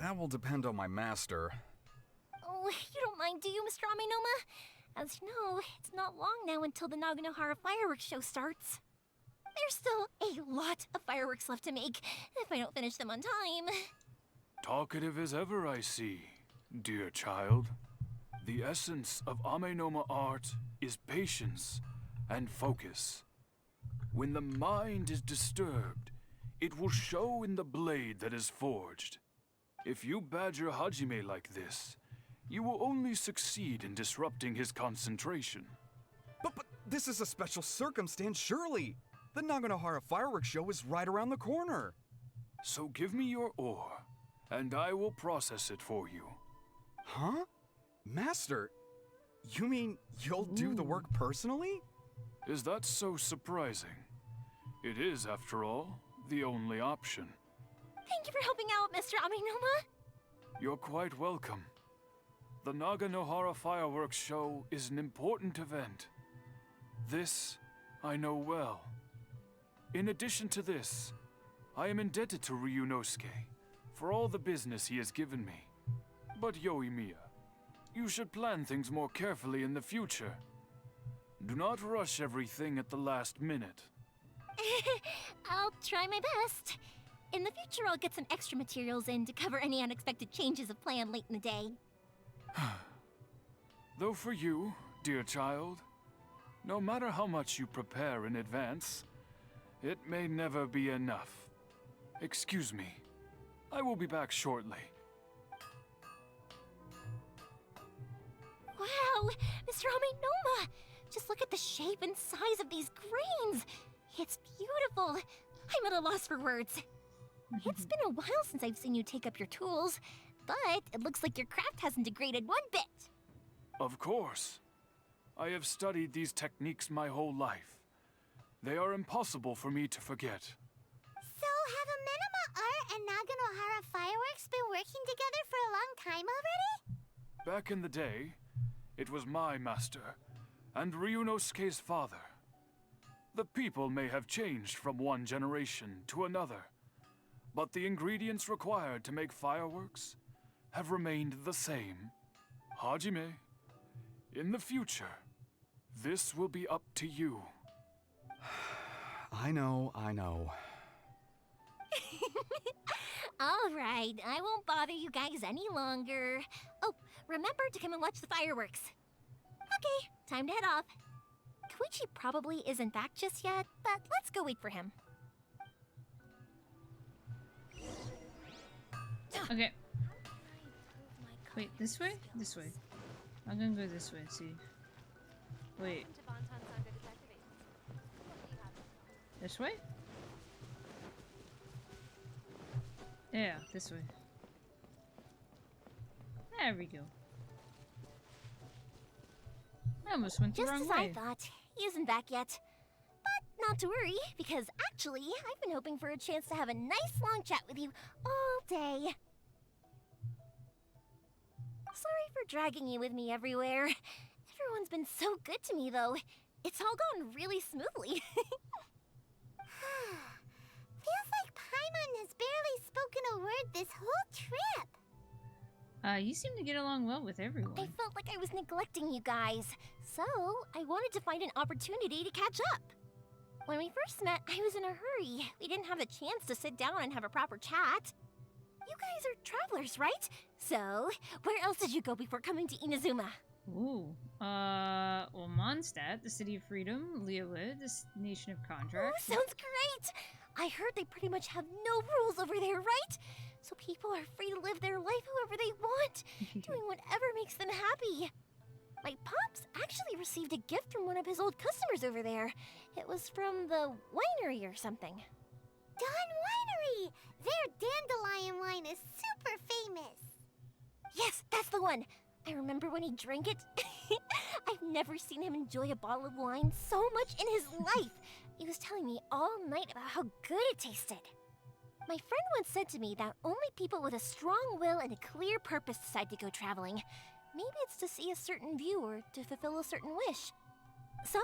That will depend on my master. Oh, you don't mind, do you, Mr. Amenoma? As you know, it's not long now until the Naganohara fireworks show starts. There's still a lot of fireworks left to make if I don't finish them on time. Talkative as ever, I see, dear child. The essence of Amenoma art is patience and focus. When the mind is disturbed, it will show in the blade that is forged. If you badger Hajime like this, you will only succeed in disrupting his concentration. But this is a special circumstance, surely. The Naganohara fireworks show is right around the corner. So give me your ore, and I will process it for you. Huh? Master, you mean you'll do the work personally? Is that so surprising? It is, after all, the only option. Thank you for helping out, Mr. Amenoma. You're quite welcome. The Naganohara fireworks show is an important event. This I know well. In addition to this, I am indebted to Ryunosuke for all the business he has given me. But Yoimiya, you should plan things more carefully in the future. Do not rush everything at the last minute. I'll try my best. In the future, I'll get some extra materials in to cover any unexpected changes of plan late in the day. Though for you, dear child, no matter how much you prepare in advance, it may never be enough. Excuse me. I will be back shortly. Wow, Mr. Amenoma! Just look at the shape and size of these grains! It's beautiful! I'm at a loss for words. It's been a while since I've seen you take up your tools, but it looks like your craft hasn't degraded one bit. Of course. I have studied these techniques my whole life. They are impossible for me to forget. So, have Amenoma Art and Naganohara Fireworks been working together for a long time already? Back in the day, it was my master, and Ryunosuke's father. The people may have changed from one generation to another, but the ingredients required to make fireworks have remained the same. Hajime, in the future, this will be up to you. I know. All right, I won't bother you guys any longer. Oh, remember to come and watch the fireworks. Okay, time to head off. Koichi probably isn't back just yet, but let's go wait for him. Okay. Wait, this way? This way. I'm gonna go this way and see. Wait. This way? Yeah, this way. There we go. I almost went the Just wrong as way. I thought, he isn't back yet. But not to worry, because actually, I've been hoping for a chance to have a nice long chat with you all day. Sorry for dragging you with me everywhere. Everyone's been so good to me, though. It's all gone really smoothly. Feels like Paimon has barely spoken a word this whole trip. You seem to get along well with everyone. I felt like I was neglecting you guys, so I wanted to find an opportunity to catch up. When we first met, I was in a hurry. We didn't have a chance to sit down and have a proper chat. You guys are travelers, right? So, where else did you go before coming to Inazuma? Ooh. Well, Mondstadt, the City of Freedom, Leawood, the Nation of Contracts. Oh, sounds great! I heard they pretty much have no rules over there, right? So people are free to live their life however they want, doing whatever makes them happy. My pops actually received a gift from one of his old customers over there. It was from the winery or something. Dawn Winery! Their dandelion wine is super famous. Yes, that's the one. I remember when he drank it. I've never seen him enjoy a bottle of wine so much in his life. He was telling me all night about how good it tasted. My friend once said to me that only people with a strong will and a clear purpose decide to go traveling. Maybe it's to see a certain view or to fulfill a certain wish. So,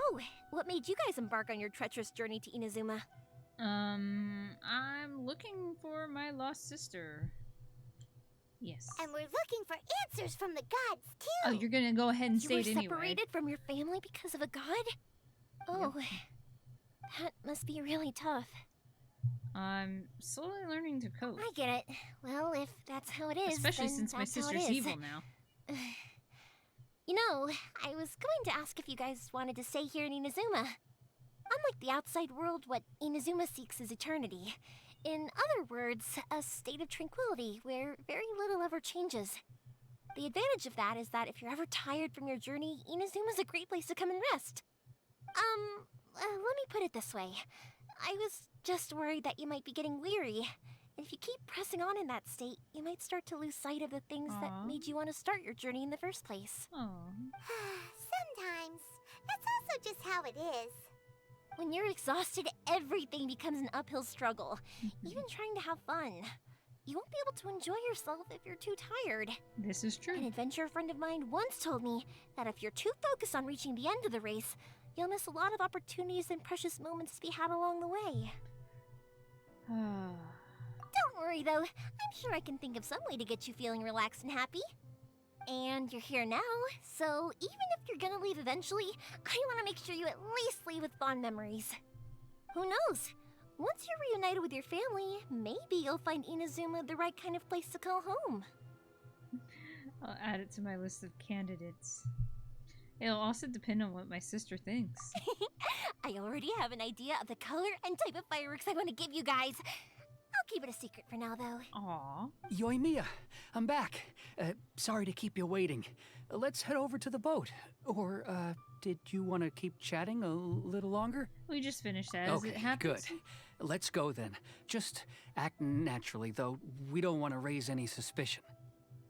what made you guys embark on your treacherous journey to Inazuma? I'm looking for my lost sister. Yes. And we're looking for answers from the gods, too. Oh, you're gonna go ahead and You say were it anyway. separated from your family because of a god? Oh, that must be really tough. I'm slowly learning to cope. I get it. Well, if that's how it is, Especially then since my that's how it sister's is. evil now. You know, I was going to ask if you guys wanted to stay here in Inazuma. Unlike the outside world, what Inazuma seeks is eternity. In other words, a state of tranquility where very little ever changes. The advantage of that is that if you're ever tired from your journey, Inazuma's a great place to come and rest. Let me put it this way. I was just worried that you might be getting weary. And if you keep pressing on in that state, you might start to lose sight of the things that made you want to start your journey in the first place. Sometimes. That's also just how it is. When you're exhausted, everything becomes an uphill struggle. Even trying to have fun. You won't be able to enjoy yourself if you're too tired. This is true. An adventurer friend of mine once told me that if you're too focused on reaching the end of the race, you'll miss a lot of opportunities and precious moments to be had along the way. Don't worry though, I'm sure I can think of some way to get you feeling relaxed and happy. And you're here now, so even if you're gonna leave eventually, I want to make sure you at least leave with fond memories. Who knows? Once you're reunited with your family, maybe you'll find Inazuma the right kind of place to call home. I'll add it to my list of candidates. It'll also depend on what my sister thinks. I already have an idea of the color and type of fireworks I want to give you guys. I'll keep it a secret for now, though. Aww. Yoimiya, I'm back. Sorry to keep you waiting. Let's head over to the boat. Or, did you want to keep chatting a little longer? We just finished that as Okay, it happens. good. Let's go then. Just act naturally, though. We don't want to raise any suspicion.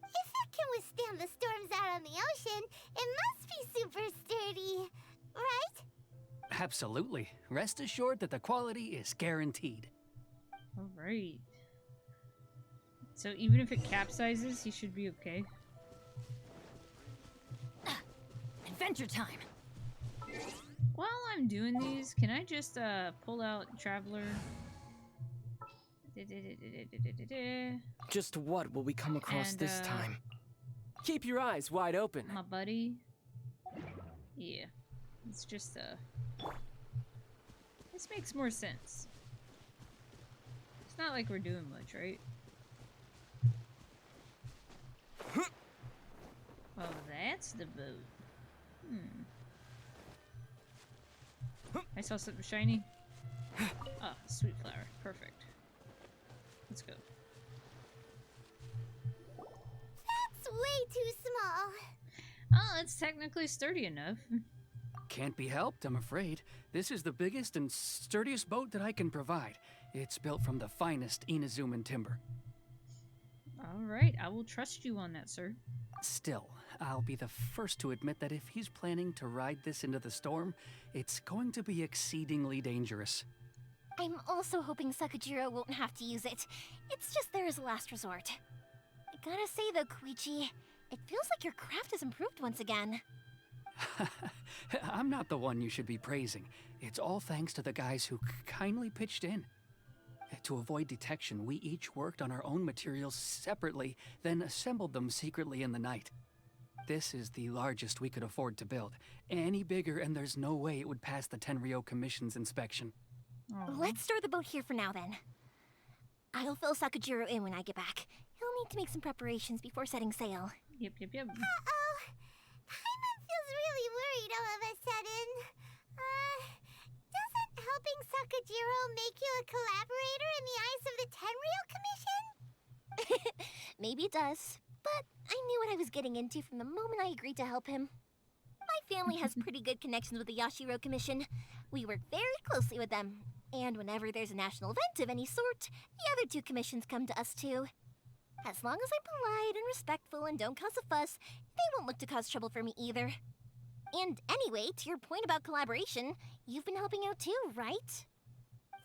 If it can withstand the storms out on the ocean, it must be super sturdy, right? Absolutely. Rest assured that the quality is guaranteed. Alright. So even if it capsizes, he should be okay. Adventure time! While I'm doing these, can I just pull out Traveler? Just what will we come across And, this time? Keep your eyes wide open. My buddy. Yeah. It's just this makes more sense. It's not like we're doing much, right? Oh, that's the boat. I saw something shiny. Oh, sweet flower. Perfect. Let's go. That's way too small. Oh, it's technically sturdy enough. Can't be helped, I'm afraid. This is the biggest and sturdiest boat that I can provide. It's built from the finest Inazuman timber. Alright, I will trust you on that, sir. Still, I'll be the first to admit that if he's planning to ride this into the storm, it's going to be exceedingly dangerous. I'm also hoping Sakajiro won't have to use it. It's just there as a last resort. I gotta say though, Koichi, it feels like your craft has improved once again. I'm not the one you should be praising. It's all thanks to the guys who kindly pitched in. To avoid detection, we each worked on our own materials separately, then assembled them secretly in the night. This is the largest we could afford to build. Any bigger and there's no way it would pass the Tenryo Commission's inspection. Let's store the boat here for now then. I'll fill Sakajiro in when I get back. He'll need to make some preparations before setting sail. Yep. Uh-oh. Paimon feels really worried all of a sudden. Doesn't helping Sakajiro make you a collaborator in the eyes of the Tenryo Commission? Maybe it does, but I knew what I was getting into from the moment I agreed to help him. My family has pretty good connections with the Yashiro Commission. We work very closely with them, and whenever there's a national event of any sort, the other two commissions come to us too. As long as I'm polite and respectful and don't cause a fuss, they won't look to cause trouble for me either. And anyway, to your point about collaboration, you've been helping out too, right?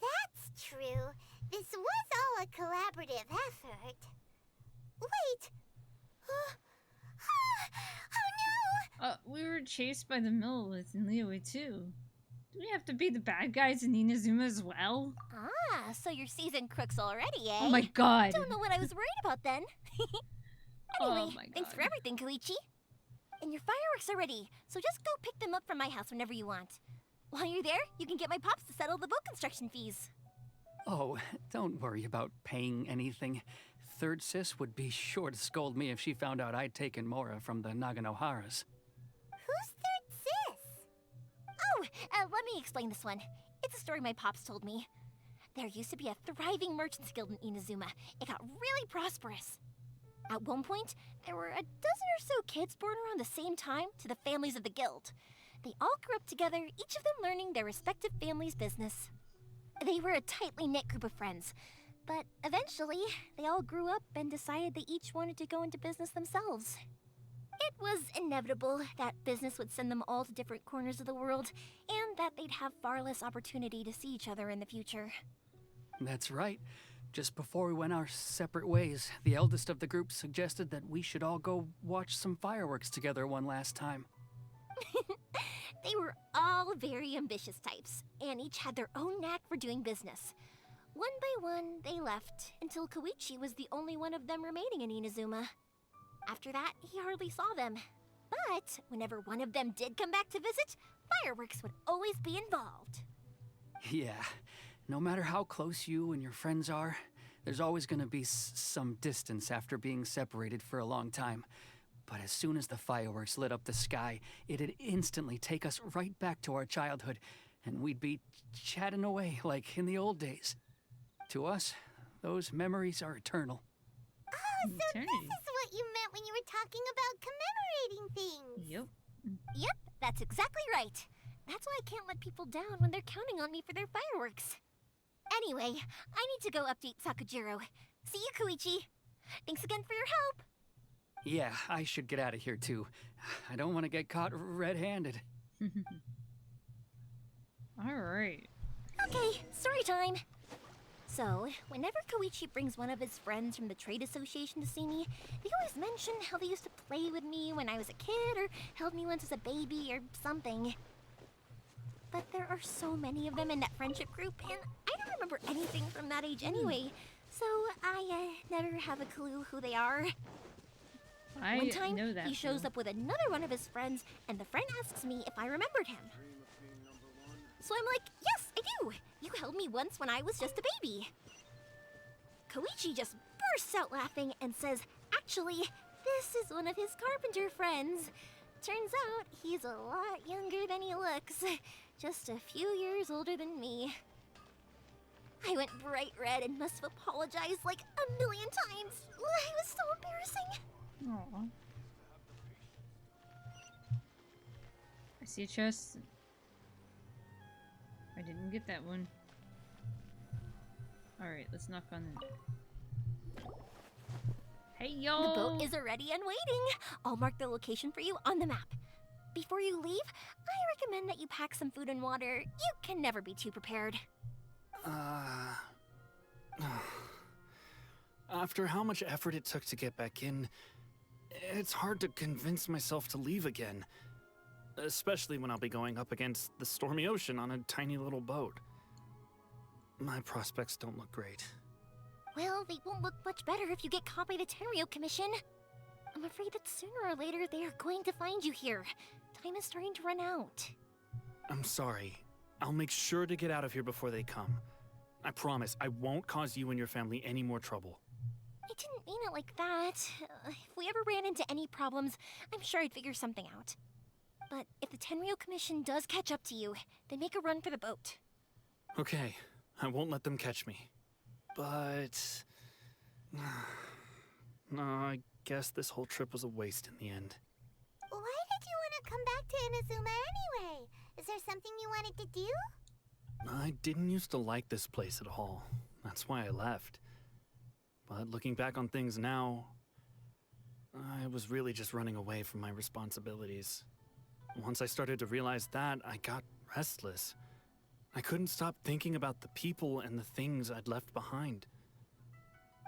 That's true. This was all a collaborative effort. Wait! Oh no! We were chased by the Millilith in Liyue too. Do we have to be the bad guys in Inazuma as well? Ah, so you're seasoned crooks already, eh? Oh my god! Don't know what I was worried about then. Anyway, Oh my thanks for God. everything, Koichi. And your fireworks are ready, so just go pick them up from my house whenever you want. While you're there, you can get my pops to settle the boat construction fees. Oh, don't worry about paying anything. Third Sis would be sure to scold me if she found out I'd taken Mora from the Naganoharas. Who's Third Sis? Oh, let me explain this one. It's a story my pops told me. There used to be a thriving merchants guild in Inazuma. It got really prosperous. At one point, there were a dozen or so kids born around the same time to the families of the guild. They all grew up together, each of them learning their respective family's business. They were a tightly knit group of friends, but eventually, they all grew up and decided they each wanted to go into business themselves. It was inevitable that business would send them all to different corners of the world, and that they'd have far less opportunity to see each other in the future. That's right. Just before we went our separate ways, the eldest of the group suggested that we should all go watch some fireworks together one last time. They were all very ambitious types, and each had their own knack for doing business. One by one, they left, until Koichi was the only one of them remaining in Inazuma. After that, he hardly saw them. But whenever one of them did come back to visit, fireworks would always be involved. Yeah, no matter how close you and your friends are, there's always gonna be some distance after being separated for a long time. But as soon as the fireworks lit up the sky, it'd instantly take us right back to our childhood, and we'd be chatting away like in the old days. To us, those memories are eternal. Oh, so Eternity. this is what you meant when you were talking about commemorating things. Yep. Yep, that's exactly right. That's why I can't let people down when they're counting on me for their fireworks. Anyway, I need to go update Sakujiro. See you, Koichi. Thanks again for your help. Yeah, I should get out of here too. I don't want to get caught red-handed. All right. Okay, story time. So, whenever Koichi brings one of his friends from the trade association to see me, they always mention how they used to play with me when I was a kid or held me once as a baby or something. But there are so many of them in that friendship group, and I don't remember anything from that age anyway, so I never have a clue who they are. One time, know that he shows up with another one of his friends, and the friend asks me if I remembered him. So I'm like, yes, I do! You held me once when I was just a baby. Koichi just bursts out laughing and says, actually, this is one of his carpenter friends. Turns out he's a lot younger than he looks. Just a few years older than me. I went bright red and must have apologized like a million times. It was so embarrassing. Aw. I see a chest. I didn't get that one. Alright, let's knock on it. Hey, yo! The boat is ready and waiting. I'll mark the location for you on the map. Before you leave, I recommend that you pack some food and water. You can never be too prepared. After how much effort it took to get back in, it's hard to convince myself to leave again. Especially when I'll be going up against the stormy ocean on a tiny little boat. My prospects don't look great. Well, they won't look much better if you get caught by the Tenryou Commission. I'm afraid that sooner or later they are going to find you here. Time is starting to run out. I'm sorry. I'll make sure to get out of here before they come. I promise I won't cause you and your family any more trouble. I didn't mean it like that. If we ever ran into any problems, I'm sure I'd figure something out. But if the Tenryou Commission does catch up to you, then make a run for the boat. Okay, I won't let them catch me. But... no, I guess this whole trip was a waste in the end. Why did you want to come back to Inazuma anyway? Is there something you wanted to do? I didn't used to like this place at all. That's why I left. But looking back on things now, I was really just running away from my responsibilities. Once I started to realize that, I got restless. I couldn't stop thinking about the people and the things I'd left behind.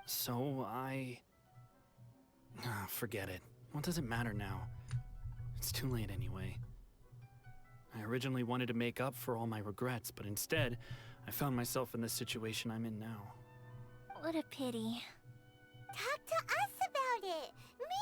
So forget it. What does it matter now? It's too late anyway. I originally wanted to make up for all my regrets, but instead, I found myself in the situation I'm in now. What a pity. Talk to us about it. Me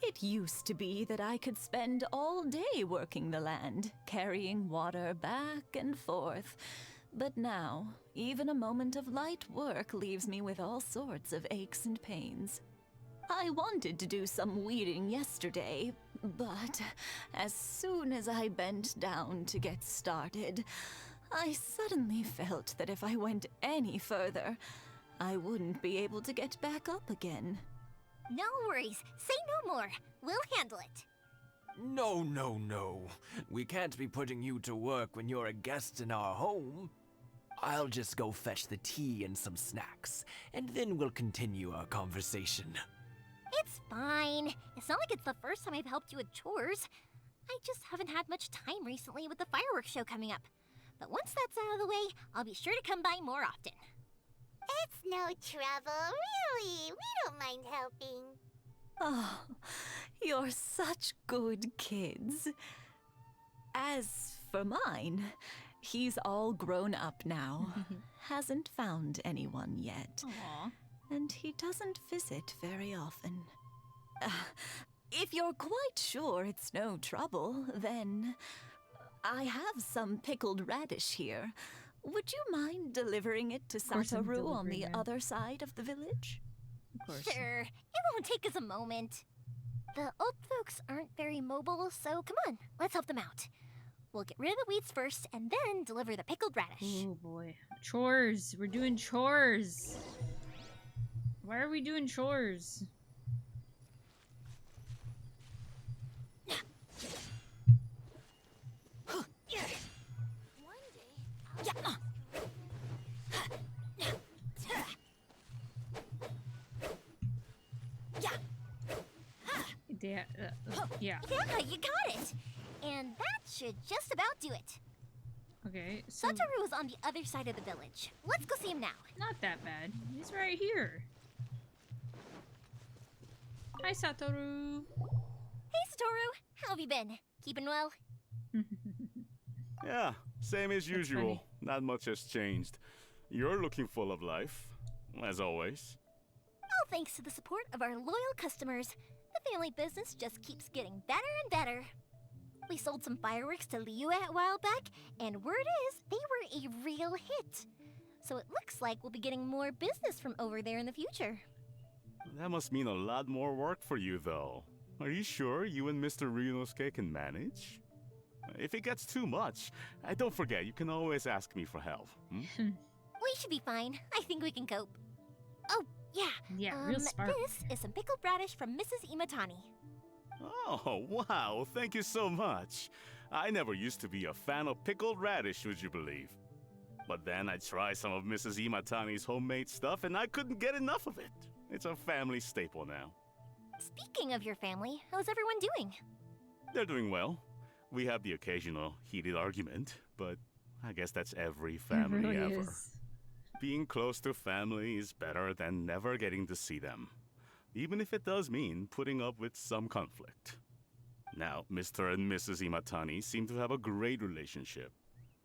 It used to be that I could spend all day working the land, carrying water back and forth. But now, even a moment of light work leaves me with all sorts of aches and pains. I wanted to do some weeding yesterday, but as soon as I bent down to get started, I suddenly felt that if I went any further, I wouldn't be able to get back up again. No worries. Say no more. We'll handle it. No, no, no. We can't be putting you to work when you're a guest in our home. I'll just go fetch the tea and some snacks, and then we'll continue our conversation. It's fine. It's not like it's the first time I've helped you with chores. I just haven't had much time recently with the fireworks show coming up. But once that's out of the way, I'll be sure to come by more often. It's no trouble, really. We don't mind helping. Oh, you're such good kids. As for mine, he's all grown up now. Hasn't found anyone yet. Aww. And he doesn't visit very often. If you're quite sure it's no trouble, then I have some pickled radish here. Would you mind delivering it to course I'm Satoru on the delivering it. other side of the village? Of course. Sure. It won't take us a moment. The old folks aren't very mobile, so come on, let's help them out. We'll get rid of the weeds first and then deliver the pickled radish. Oh boy. Chores. We're doing chores. Why are we doing chores? Yeah. Yeah, you got it. And that should just about do it. Okay, so Satoru is on the other side of the village. Let's go see him now. not that bad. He's right here. Hi, Satoru. Hey, Satoru. How have you been? Keeping well? Yeah, same as usual. funny. Not much has changed. You're looking full of life, as always. All thanks to the support of our loyal customers, the family business just keeps getting better and better. We sold some fireworks to Liyue a while back, and word is they were a real hit. So it looks like we'll be getting more business from over there in the future. That must mean a lot more work for you, though. Are you sure you and Mr. Ryunosuke can manage? If it gets too much, don't forget, you can always ask me for help. Hmm? We should be fine. I think we can cope. Oh, yeah. Yeah, real smart. This is some pickled radish from Mrs. Imatani. Oh, wow, thank you so much. I never used to be a fan of pickled radish, would you believe? But then I tried some of Mrs. Imatani's homemade stuff and I couldn't get enough of it. It's a family staple now. Speaking of your family, how's everyone doing? They're doing well. We have the occasional heated argument, but I guess that's every family really ever. is. Being close to family is better than never getting to see them, even if it does mean putting up with some conflict. Now, Mr. and Mrs. Imatani seem to have a great relationship,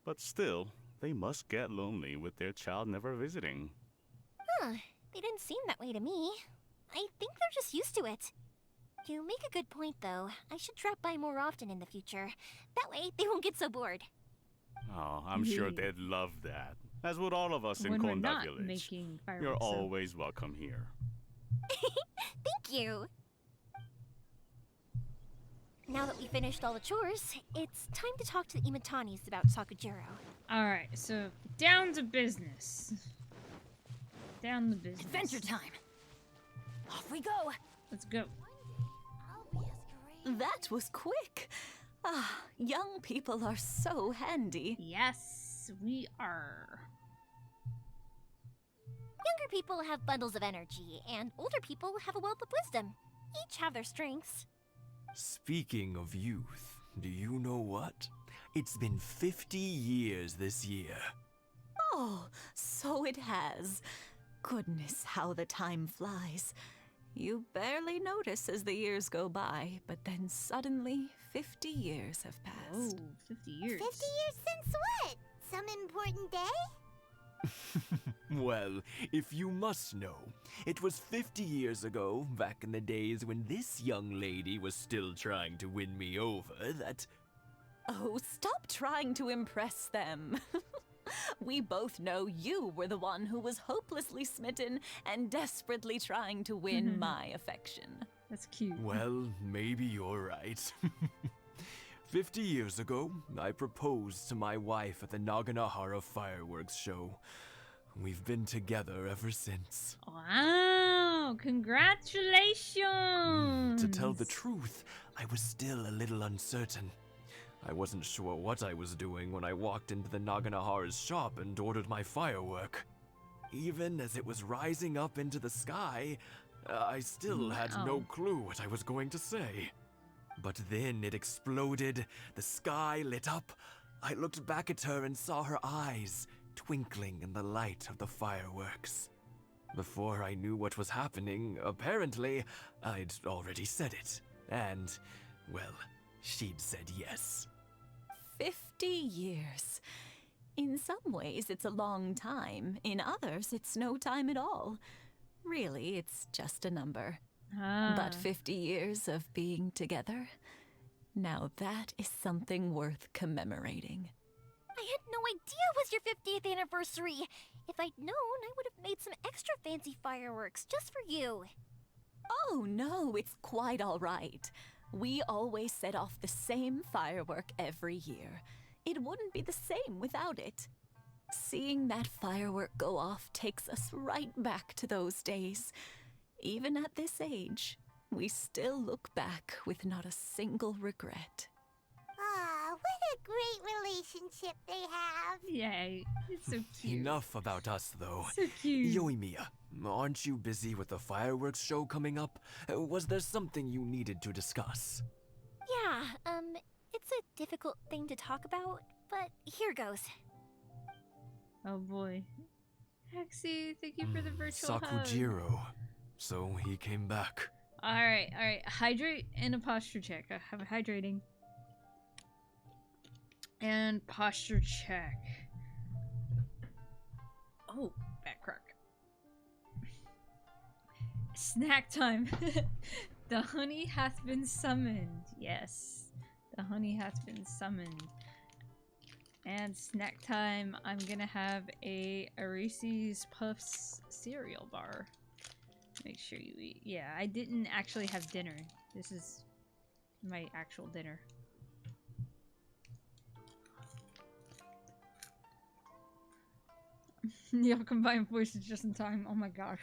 but still, they must get lonely with their child never visiting. Huh, they didn't seem that way to me. I think they're just used to it. You make a good point, though. I should drop by more often in the future. That way, they won't get so bored. Oh, I'm sure they'd love that, as would all of us in When we're Konda not Village. making fireworks. You're so- always welcome here. Thank you. Now that we finished all the chores, it's time to talk to the Imatanis about Sakujiro. Alright, so down to business. Down the business. Adventure time! Off we go! Let's go. That was quick. Ah, young people are so handy. Yes, we are. Younger people have bundles of energy, and older people have a wealth of wisdom. Each have their strengths. Speaking of youth, do you know what? It's been 50 years this year. Oh, so it has. Goodness, how the time flies. You barely notice as the years go by, but then suddenly 50 years have passed. Oh, 50 years. 50 years since what? Some important day? Well, if you must know, it was 50 years ago, back in the days when this young lady was still trying to win me over, that... Oh, stop trying to impress them. We both know you were the one who was hopelessly smitten and desperately trying to win my affection. That's cute. Well, maybe you're right. 50 years ago, I proposed to my wife at the Naganahara fireworks show. We've been together ever since. Wow! Congratulations! To tell the truth, I was still a little uncertain. I wasn't sure what I was doing when I walked into the Naganahara's shop and ordered my firework. Even as it was rising up into the sky, I still had no clue what I was going to say. But then it exploded, the sky lit up. I looked back at her and saw her eyes twinkling in the light of the fireworks. Before I knew what was happening, apparently, I'd already said it. And, well, she'd said yes. 50 years. In some ways, it's a long time. In others, it's no time at all. Really, it's just a number. But 50 years of being together? Now that is something worth commemorating. I had no idea it was your 50th anniversary. If I'd known, I would have made some extra fancy fireworks just for you. Oh no, it's quite all right. We always set off the same firework every year. It wouldn't be the same without it. Seeing that firework go off takes us right back to those days. Even at this age, we still look back with not a single regret. Aw, what a great relationship they have. Yeah, it's so cute. Enough about us, though. So cute. Yoimiya, aren't you busy with the fireworks show coming up? Was there something you needed to discuss? Yeah, it's a difficult thing to talk about, but here goes. Oh boy. Hexy, thank you for the virtual hug. Sakujiro. So he came back. Alright. Hydrate and a posture check. I have a hydrating. And posture check. Oh, back crack. Snack time. The honey hath been summoned. Yes. The honey hath been summoned. And snack time, I'm gonna have a Reese's Puffs cereal bar. Make sure you eat. Yeah, I didn't actually have dinner. This is my actual dinner. Y'all combined voices just in time. Oh my gosh.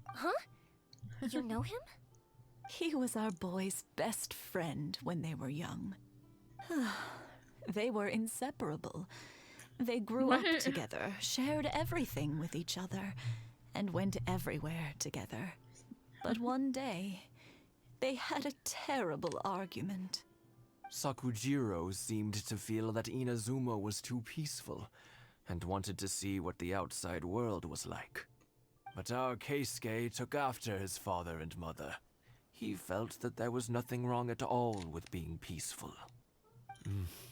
Huh? You know him? He was our boys' best friend when they were young. They were inseparable. They grew up together, shared everything with each other, and went everywhere together. But one day, they had a terrible argument. Sakujiro seemed to feel that Inazuma was too peaceful, and wanted to see what the outside world was like. But our Keisuke took after his father and mother. He felt that there was nothing wrong at all with being peaceful.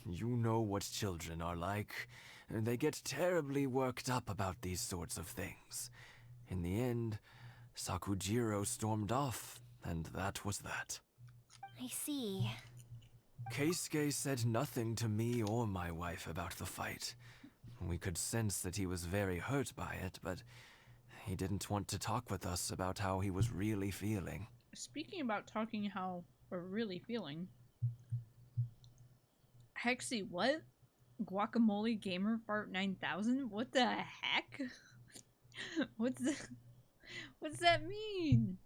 You know what children are like. They get terribly worked up about these sorts of things. In the end, Sakujiro stormed off, and that was that. I see. Keisuke said nothing to me or my wife about the fight. We could sense that he was very hurt by it, but he didn't want to talk with us about how he was really feeling. Speaking about talking how we're really feeling. Hexy, what? Guacamole Gamer Fart 9000? What the heck? What's that mean?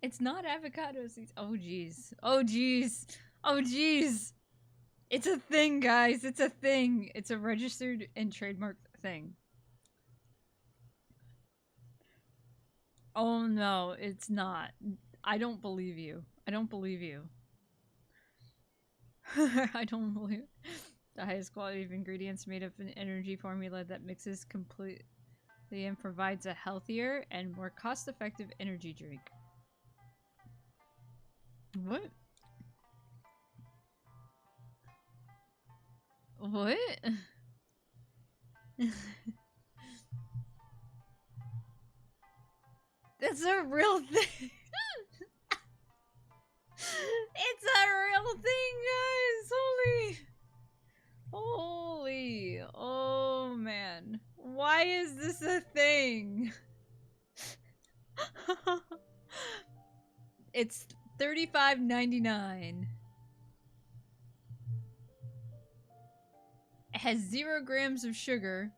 It's not avocado seeds. Oh jeez. Oh jeez. Oh jeez. It's a thing, guys. It's a thing. It's a registered and trademarked thing. Oh no, it's not. I don't believe you. I don't believe you. I don't believe it. The highest quality of ingredients made of an energy formula that mixes completely and provides a healthier and more cost-effective energy drink. What? What? That's a real thing. It's a real thing, guys. Holy. Oh, man. Why is this a thing? It's $35.99. It has 0 grams of sugar,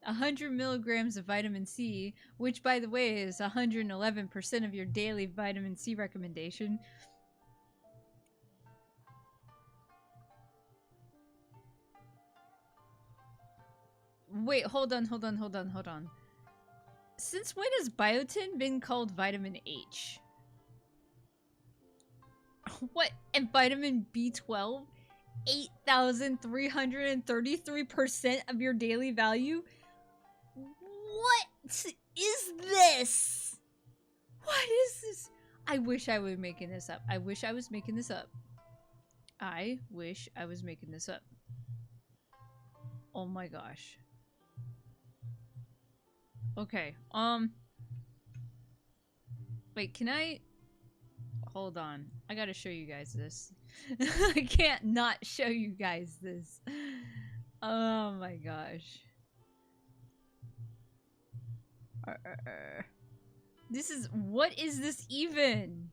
100 milligrams of vitamin C, which, by the way, is 111% of your daily vitamin C recommendation. Wait, hold on. Since when has biotin been called vitamin H? What? And vitamin B12? 8,333% of your daily value? What is this? What is this? I wish I was making this up. Oh my gosh. Okay, wait, can I... Hold on. I gotta show you guys this. I can't not show you guys this. Oh my gosh. This is... What is this even?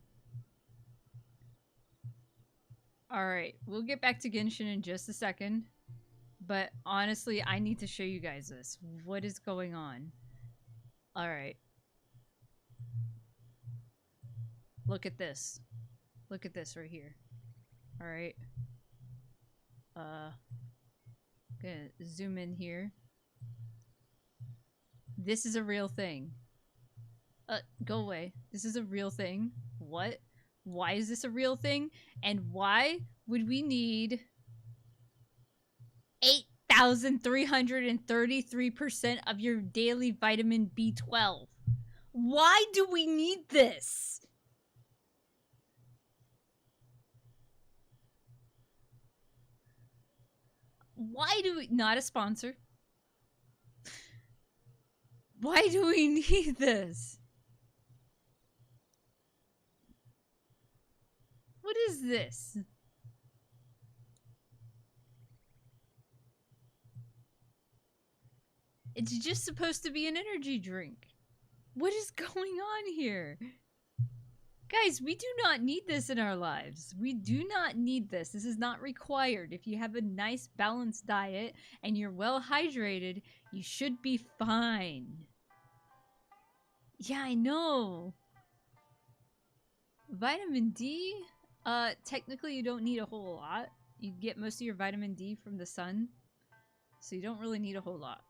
Alright, we'll get back to Genshin in just a second. But honestly, I need to show you guys this. What is going on? Alright. Look at this. Look at this right here. Alright. Gonna zoom in here. This is a real thing. Go away. This is a real thing. What? Why is this a real thing? And why would we need 8,333% of your daily vitamin B12? Why do we need this? Why do we... Not a sponsor. Why do we need this? What is this? It's just supposed to be an energy drink. What is going on here? Guys, we do not need this in our lives. We do not need this. This is not required. If you have a nice balanced diet and you're well hydrated, you should be fine. Yeah, I know. Vitamin D? Technically you don't need a whole lot. You get most of your vitamin D from the sun. So you don't really need a whole lot.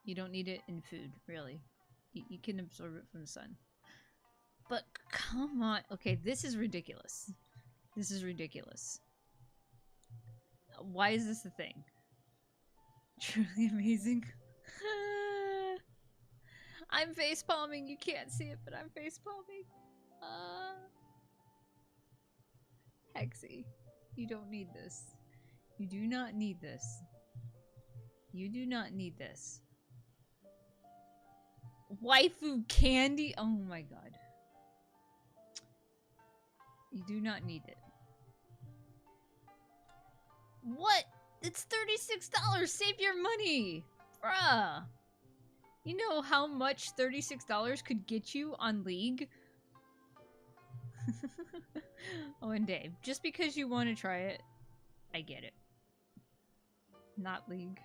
You don't need it in food, really. You can absorb it from the sun. But come on. Okay, this is ridiculous. This is ridiculous. Why is this a thing? Truly amazing. I'm facepalming. You can't see it, but I'm facepalming. Hexy, you don't need this. You do not need this. You do not need this. Waifu candy? Oh my god. You do not need it. What? It's $36! Save your money! Bruh! You know how much $36 could get you on League? One day. Just because you want to try it, I get it. Not League.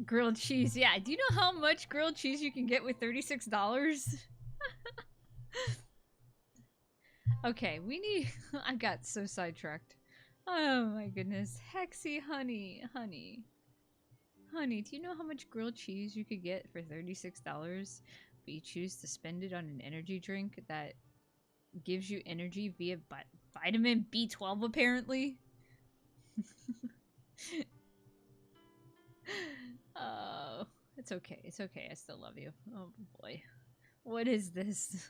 Grilled cheese. Yeah, do you know how much grilled cheese you can get with $36? Okay, we need... I got so sidetracked. Oh my goodness. Hexy, honey. Honey, do you know how much grilled cheese you could get for $36? But you choose to spend it on an energy drink that gives you energy via vitamin B12, apparently? Oh, it's okay. It's okay. I still love you. Oh boy. What is this?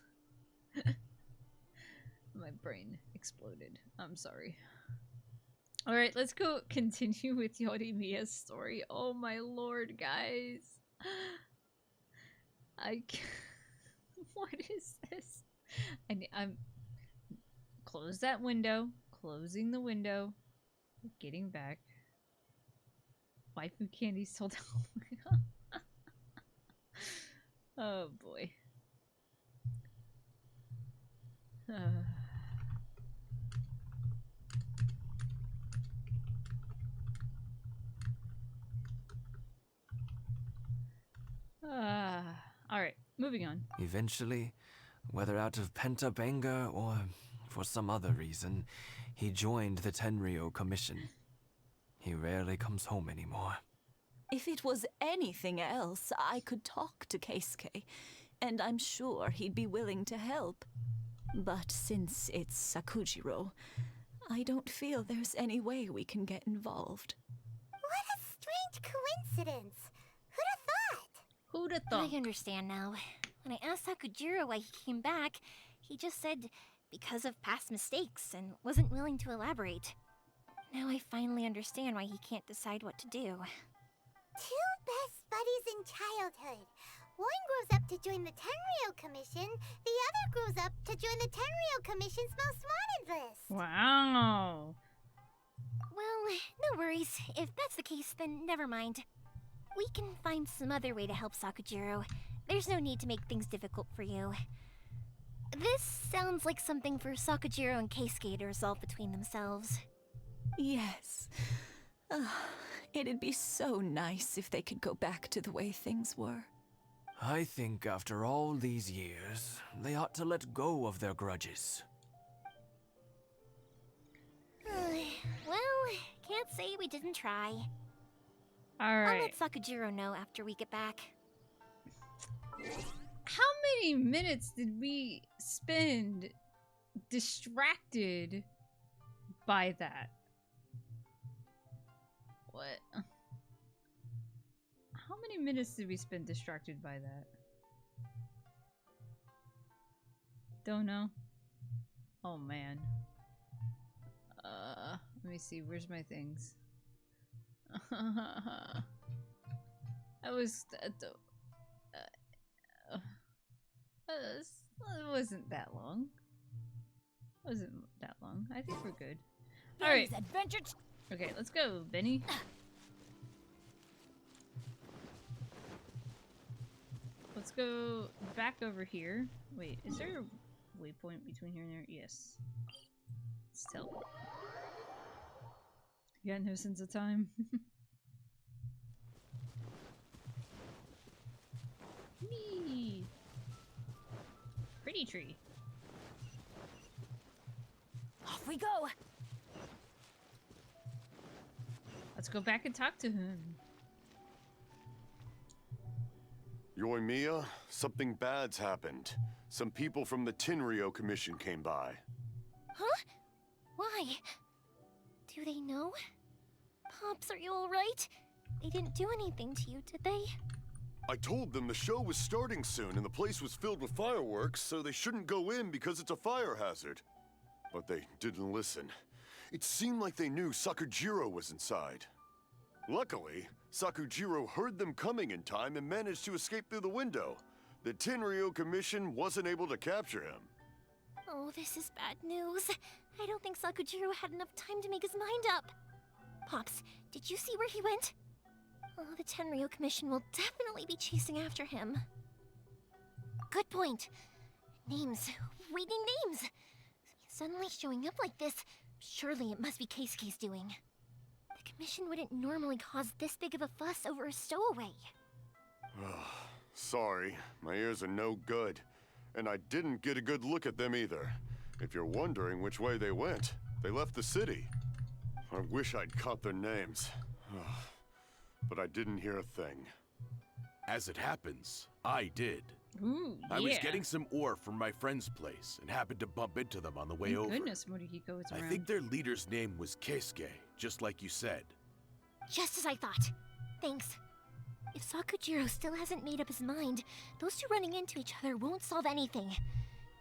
My brain exploded. I'm sorry. Alright, let's go continue with Yoimiya's story. Oh my lord, guys. I can't... What is this? I'm... Close that window. Closing the window. Getting back. Waifu candy sold out. Oh boy. Alright, moving on. Eventually, whether out of pent-up anger or for some other reason, he joined the Tenryo Commission. He rarely comes home anymore. If it was anything else, I could talk to Keisuke, and I'm sure he'd be willing to help. But since it's Sakujiro, I don't feel there's any way we can get involved. What a strange coincidence. Who'd have thought? Who'd have thought? I understand now. When I asked Sakujiro why he came back, he just said because of past mistakes and wasn't willing to elaborate. Now I finally understand why he can't decide what to do. Two best buddies in childhood. One grows up to join the Tenryo Commission, the other grows up to join the Tenryo Commission's most wanted list. Wow. Well, no worries. If that's the case, then never mind. We can find some other way to help Sakujiro. There's no need to make things difficult for you. This sounds like something for Sakujiro and Keisuke to resolve between themselves. Yes. It'd be so nice if they could go back to the way things were. I think after all these years, they ought to let go of their grudges. Well, can't say we didn't try. Alright. I'll let Sakujiro know after we get back. How many minutes did we spend distracted by that? What? How many minutes did we spend distracted by that? Don't know. Oh man. Let me see, where's my things? I was it wasn't that long. Wasn't that long. I think we're good. Alright. Okay, let's go, Benny. Let's go back over here. Wait, is there a waypoint between here and there? Yes. Let's teleport. You got no sense of time. Me. Pretty tree. Off we go! Let's go back and talk to him. Yoimiya, something bad's happened. Some people from the Tenryo Commission came by. Huh? Why? Do they know? Pops, are you alright? They didn't do anything to you, did they? I told them the show was starting soon and the place was filled with fireworks, so they shouldn't go in because it's a fire hazard. But they didn't listen. It seemed like they knew Sakujiro was inside. Luckily, Sakujiro heard them coming in time and managed to escape through the window. The Tenryo Commission wasn't able to capture him. Oh, this is bad news. I don't think Sakujiro had enough time to make his mind up. Pops, did you see where he went? Oh, the Tenryo Commission will definitely be chasing after him. Good point. Names. Reading names. Suddenly showing up like this, surely it must be Keisuke's doing. The Commission wouldn't normally cause this big of a fuss over a stowaway. Sorry, my ears are no good. And I didn't get a good look at them either. If you're wondering which way they went, they left the city. I wish I'd caught their names. But I didn't hear a thing. As it happens, I did. Ooh, yeah. I was getting some ore from my friend's place and happened to bump into them on the way over. Goodness, Morihiko, it's I around. think their leader's name was Keisuke, just like you said. Just as I thought. Thanks. If Sakujiro still hasn't made up his mind, those two running into each other won't solve anything.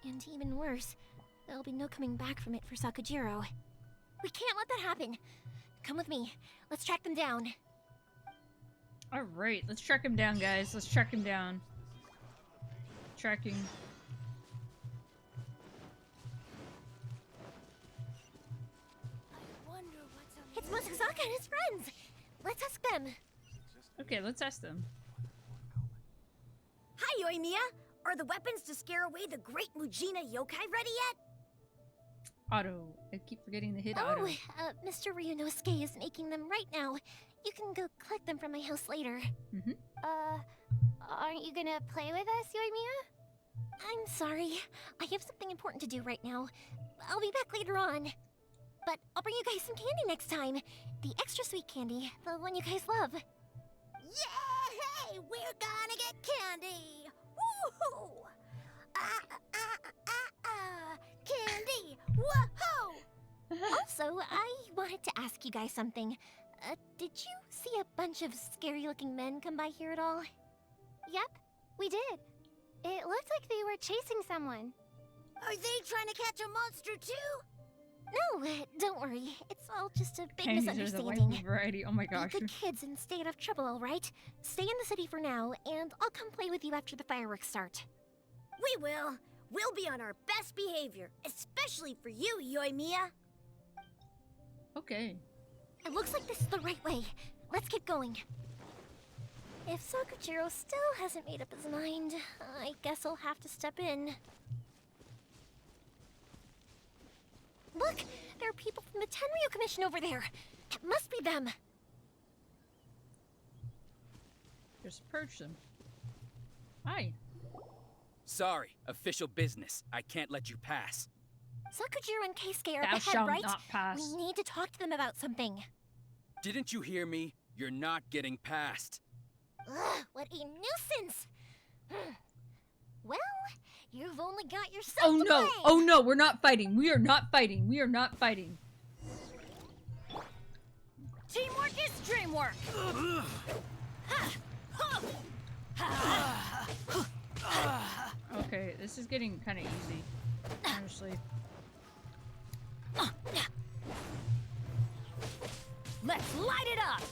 And even worse, There'll be no coming back from it for Sakujiro. We can't let that happen. Come with me. Let's track them down. Alright, let's track him down, guys. Let's track him down. Tracking. It's Mochizaka and his friends! Let's ask them. Okay, let's ask them. Hi, Yoimiya! Are the weapons to scare away the great Mujina yokai ready yet? Otto. I keep forgetting to hit Oh, Otto. Mr. Ryunosuke is making them right now. You can go collect them from my house later. Mm-hmm. Aren't you gonna play with us, Yoimiya? I'm sorry. I have something important to do right now. I'll be back later on. But I'll bring you guys some candy next time. The extra sweet candy, the one you guys love. Yay! We're gonna get candy! Woohoo! Candy! Woohoo! Also, I wanted to ask you guys something. Did you see a bunch of scary-looking men come by here at all? Yep, we did. It looked like they were chasing someone. Are they trying to catch a monster too? No, don't worry. It's all just a big Candies are the misunderstanding. waifu variety. Oh my gosh. Be good kids and stay out of trouble, alright? Stay in the city for now, and I'll come play with you after the fireworks start. We will. We'll be on our best behavior, especially for you, Yoimiya. Okay. It looks like this is the right way. Let's keep going. If Sakujiro still hasn't made up his mind, I guess I'll have to step in. Look! There are people from the Tenryo Commission over there! It must be them! Just approach them. Hi. Sorry, official business. I can't let you pass. Sakujiro and Keisuke are Thou at the head, shalt right? not pass. We need to talk to them about something. Didn't you hear me? You're not getting past. Ugh, what a nuisance! Well, you've only got yourself Oh to no! blame. Oh no! We're not fighting! We are not fighting! We are not fighting! Teamwork is dreamwork! Okay, this is getting kind of easy, honestly. Let's light it up!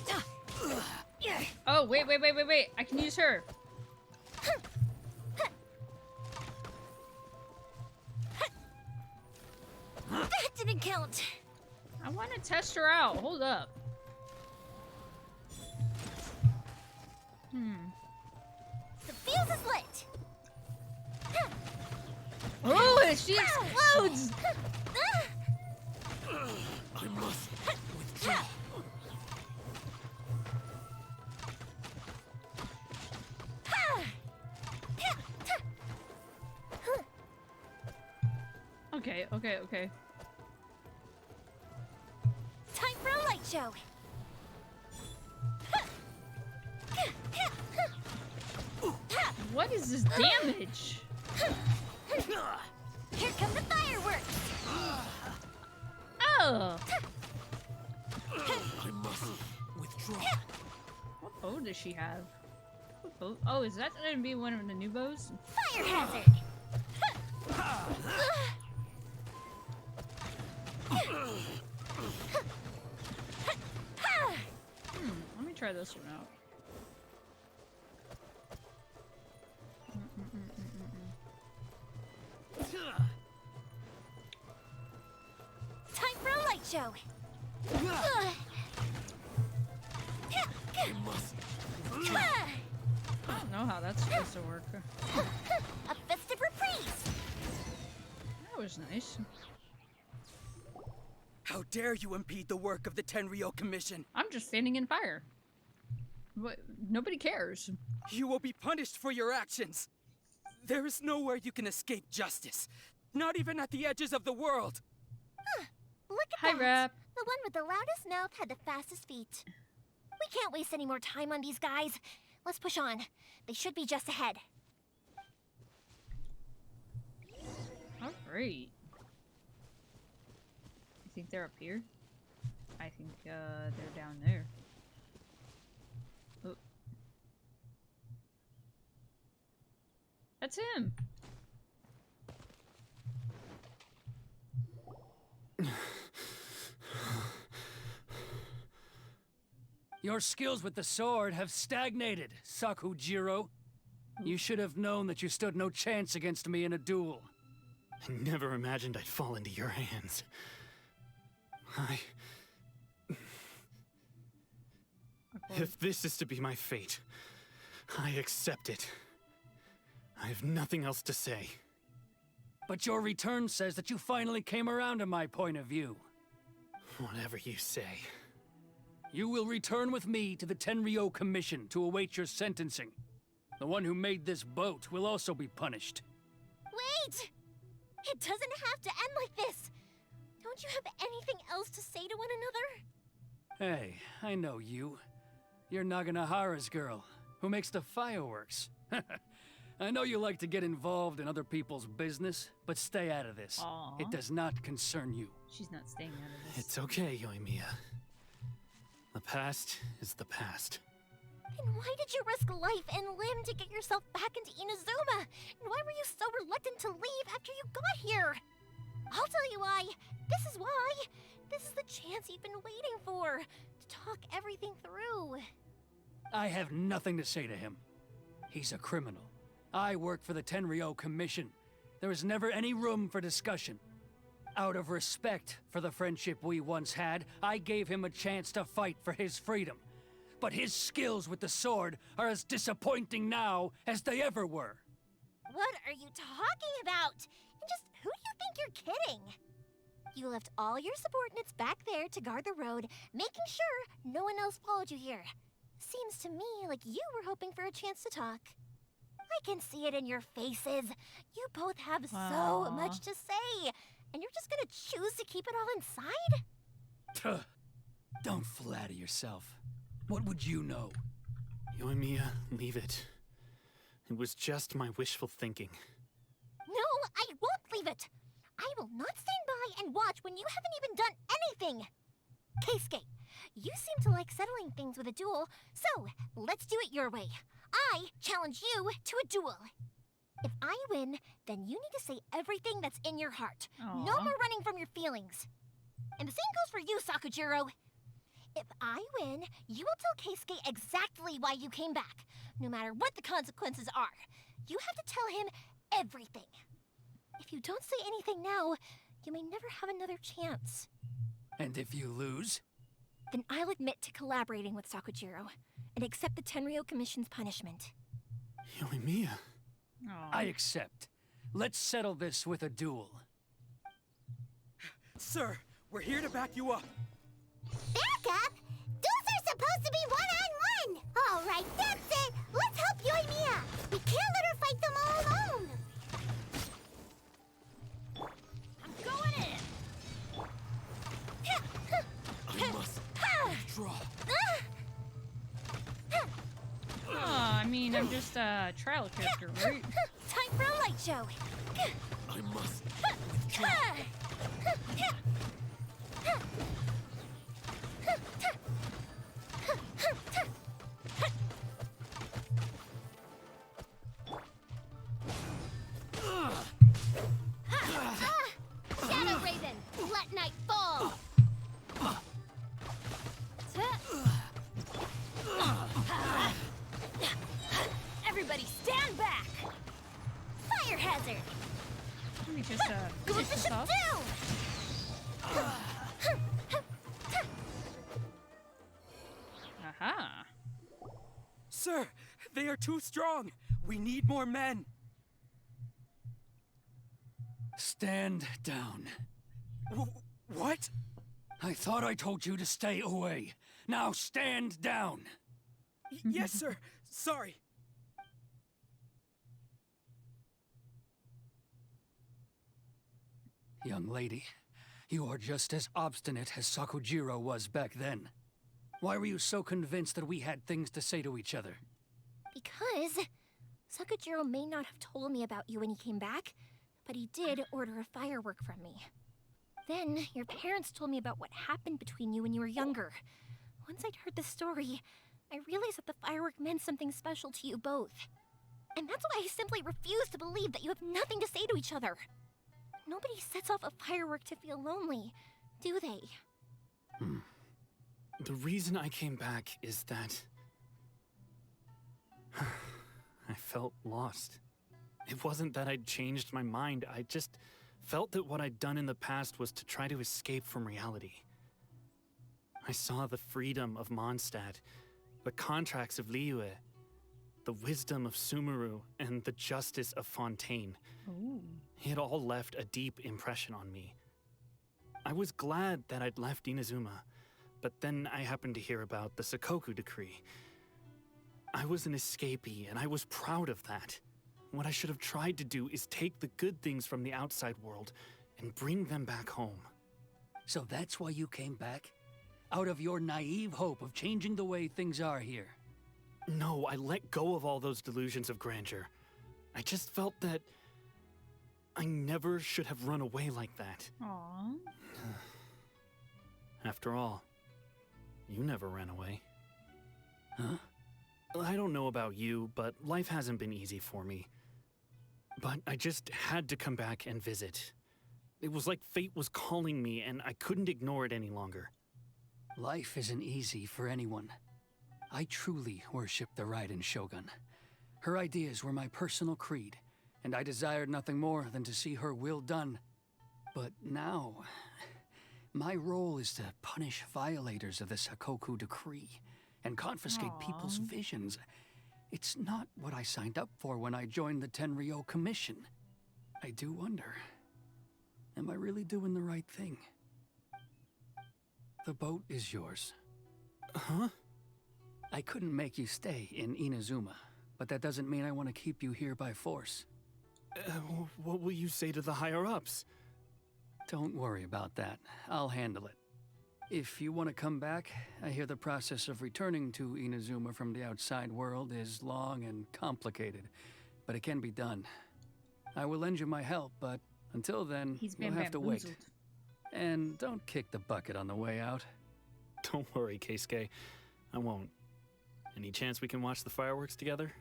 Oh, wait! I can use her! That didn't count! I want to test her out. Hold up. The fuse is lit! Oh, she explodes! I must withdraw. Okay. Time for a light show! What is this damage? Here come the fireworks! Oh! I must withdraw. What bow does she have? What bow? Oh, is that gonna be one of the new bows? Fire hazard! Let me try this one out. Time for a light show! I must I don't know how that's supposed to work. A festive reprise! That was nice. How dare you impede the work of the Tenryo Commission? I'm just standing in fire. What? Nobody cares. You will be punished for your actions. There is nowhere you can escape justice. Not even at the edges of the world. Look at Hi, that! Rap. The one with the loudest mouth had the fastest feet. We can't waste any more time on these guys. Let's push on. They should be just ahead. Alright. You think they're up here? I think they're down there. Oh. That's him! Your skills with the sword have stagnated, Sakujiro. You should have known that you stood no chance against me in a duel. I never imagined I'd fall into your hands. If this is to be my fate, I accept it. I have nothing else to say. But your return says that you finally came around to my point of view. Whatever you say. You will return with me to the Tenryo Commission to await your sentencing. The one who made this boat will also be punished. Wait! It doesn't have to end like this! Don't you have anything else to say to one another? Hey, I know you. You're Naganahara's girl, who makes the fireworks. I know you like to get involved in other people's business, but stay out of this. Aww. It does not concern you. She's not staying out of this. It's okay, Yoimiya. The past is the past. Then why did you risk life and limb to get yourself back into Inazuma? And why were you so reluctant to leave after you got here? I'll tell you why. This is why. This is the chance you've been waiting for. To talk everything through. I have nothing to say to him. He's a criminal. I work for the Tenryo Commission. There is never any room for discussion. Out of respect for the friendship we once had, I gave him a chance to fight for his freedom. But his skills with the sword are as disappointing now as they ever were. What are you talking about? And just who do you think you're kidding? You left all your subordinates back there to guard the road, making sure no one else followed you here. Seems to me like you were hoping for a chance to talk. I can see it in your faces. You both have so much to say, and you're just gonna choose to keep it all inside? Tuh. Don't flatter yourself. What would you know? Yoimiya, leave it. It was just my wishful thinking. No, I won't leave it. I will not stand by and watch when you haven't even done anything. Keisuke, you seem to like settling things with a duel, so let's do it your way. I challenge you to a duel. If I win, then you need to say everything that's in your heart. Aww. No more running from your feelings. And the same goes for you, Sakujiro. If I win, you will tell Keisuke exactly why you came back, no matter what the consequences are. You have to tell him everything. If you don't say anything now, you may never have another chance. And if you lose? Then I'll admit to collaborating with Sakujiro and accept the Tenryo Commission's punishment. Yoimiya. I accept. Let's settle this with a duel. Sir, we're here to back you up. Back up? Duels are supposed to be one-on-one! All right, that's it! Let's help Yoimiya! We can't let her fight them all alone! I'm going in! I must draw. I mean, I'm just a trial character, right? Time for a light show! I must Shadow Raven, let night fall! Everybody stand back! Fire hazard! Let me just, Go finish this Bishop off. down! Aha! Sir, they are too strong. We need more men. Stand down. What? I thought I told you to stay away. Now stand down. Yes, sir. Sorry. Young lady, you are just as obstinate as Sakujiro was back then. Why were you so convinced that we had things to say to each other? Because Sakujiro may not have told me about you when he came back, but he did order a firework from me. Then your parents told me about what happened between you when you were younger. Once I'd heard the story, I realized that the firework meant something special to you both. And that's why I simply refuse to believe that you have nothing to say to each other. Nobody sets off a firework to feel lonely, do they? The reason I came back is that I felt lost. It wasn't that I'd changed my mind, I just felt that what I'd done in the past was to try to escape from reality. I saw the freedom of Mondstadt, the contracts of Liyue, the wisdom of Sumeru, and the justice of Fontaine. Ooh. It all left a deep impression on me. I was glad that I'd left Inazuma, but then I happened to hear about the Sakoku decree. I was an escapee, and I was proud of that. What I should have tried to do is take the good things from the outside world and bring them back home. So that's why you came back? Out of your naive hope of changing the way things are here? No, I let go of all those delusions of grandeur. I just felt that I never should have run away like that. Aww. After all, you never ran away. Huh? I don't know about you, but life hasn't been easy for me. But I just had to come back and visit. It was like fate was calling me, and I couldn't ignore it any longer. Life isn't easy for anyone. I truly worship the Raiden Shogun. Her ideas were my personal creed, and I desired nothing more than to see her will done. But now, my role is to punish violators of the Sakoku decree and confiscate people's visions. It's not what I signed up for when I joined the Tenryo Commission. I do wonder, am I really doing the right thing? The boat is yours. Huh? I couldn't make you stay in Inazuma, but that doesn't mean I want to keep you here by force. What will you say to the higher-ups? Don't worry about that. I'll handle it. If you want to come back, I hear the process of returning to Inazuma from the outside world is long and complicated, but it can be done. I will lend you my help, but until then, you'll have to wait. And don't kick the bucket on the way out. Don't worry, Keisuke. I won't. Any chance we can watch the fireworks together?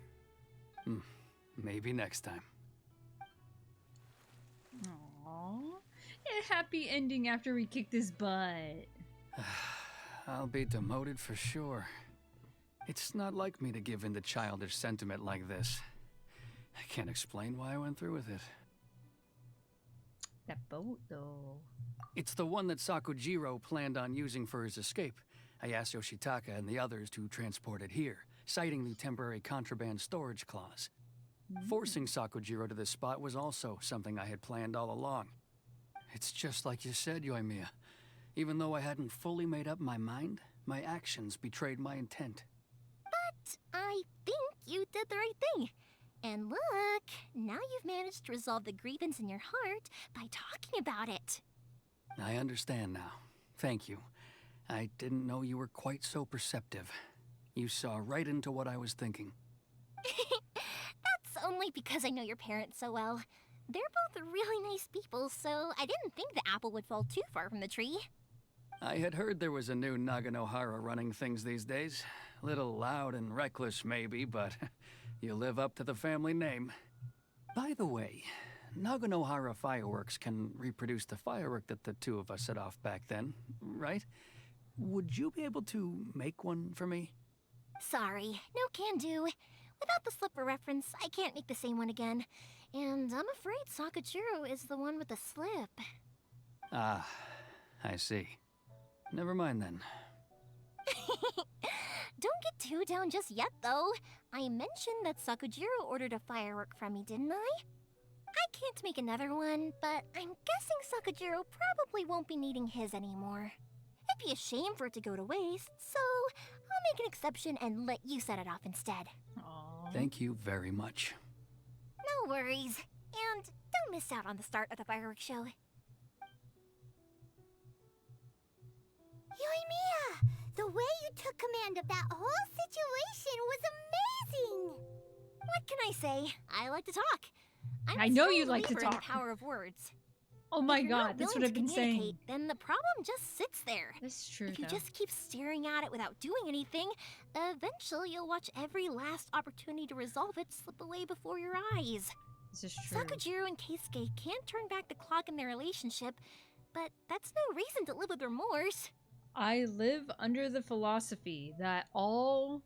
Maybe next time. Aww. A happy ending after we kicked his butt. I'll be demoted for sure. It's not like me to give in to childish sentiment like this. I can't explain why I went through with it. That boat, though. It's the one that Sakujiro planned on using for his escape. I asked Yoshitaka and the others to transport it here, citing the temporary contraband storage clause. Forcing Sakujiro to this spot was also something I had planned all along. It's just like you said, Yoimiya. Even though I hadn't fully made up my mind, my actions betrayed my intent. But I think you did the right thing. And look, now you've managed to resolve the grievance in your heart by talking about it. I understand now. Thank you. I didn't know you were quite so perceptive. You saw right into what I was thinking. That's only because I know your parents so well. They're both really nice people, so I didn't think the apple would fall too far from the tree. I had heard there was a new Naganohara running things these days. Little loud and reckless, maybe, but you live up to the family name. By the way, Naganohara fireworks can reproduce the firework that the two of us set off back then, right? Would you be able to make one for me? Sorry, no can do. Without the slipper reference, I can't make the same one again. And I'm afraid Sakujiro is the one with the slip. Ah, I see. Never mind then. Don't get too down just yet, though. I mentioned that Sakujiro ordered a firework from me, didn't I? I can't make another one, but I'm guessing Sakujiro probably won't be needing his anymore. It'd be a shame for it to go to waste, so I'll make an exception and let you set it off instead. Aww. Thank you very much. No worries. And don't miss out on the start of the fireworks show. Yoimiya! The way you took command of that whole situation was amazing! What can I say? I like to talk. I'm I know a you strong like to believer in the talk. power of words. Oh my If you're not god, that's what willing I've to been saying. communicate, then the problem just sits there. That's true, If you though. just keep staring at it without doing anything, eventually you'll watch every last opportunity to resolve it slip away before your eyes. This is true. Sakujiro and Keisuke can't turn back the clock in their relationship, but that's no reason to live with remorse. I live under the philosophy that all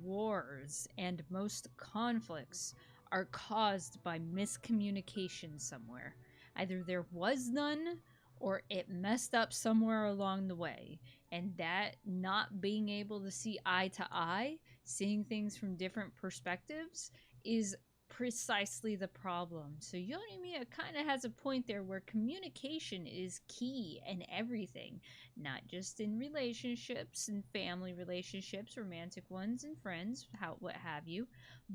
wars and most conflicts are caused by miscommunication somewhere. Either there was none or it messed up somewhere along the way. And that not being able to see eye to eye, seeing things from different perspectives, is precisely the problem. So Yoimiya kind of has a point there where communication is key in everything, not just in relationships and family relationships, romantic ones and friends, what have you,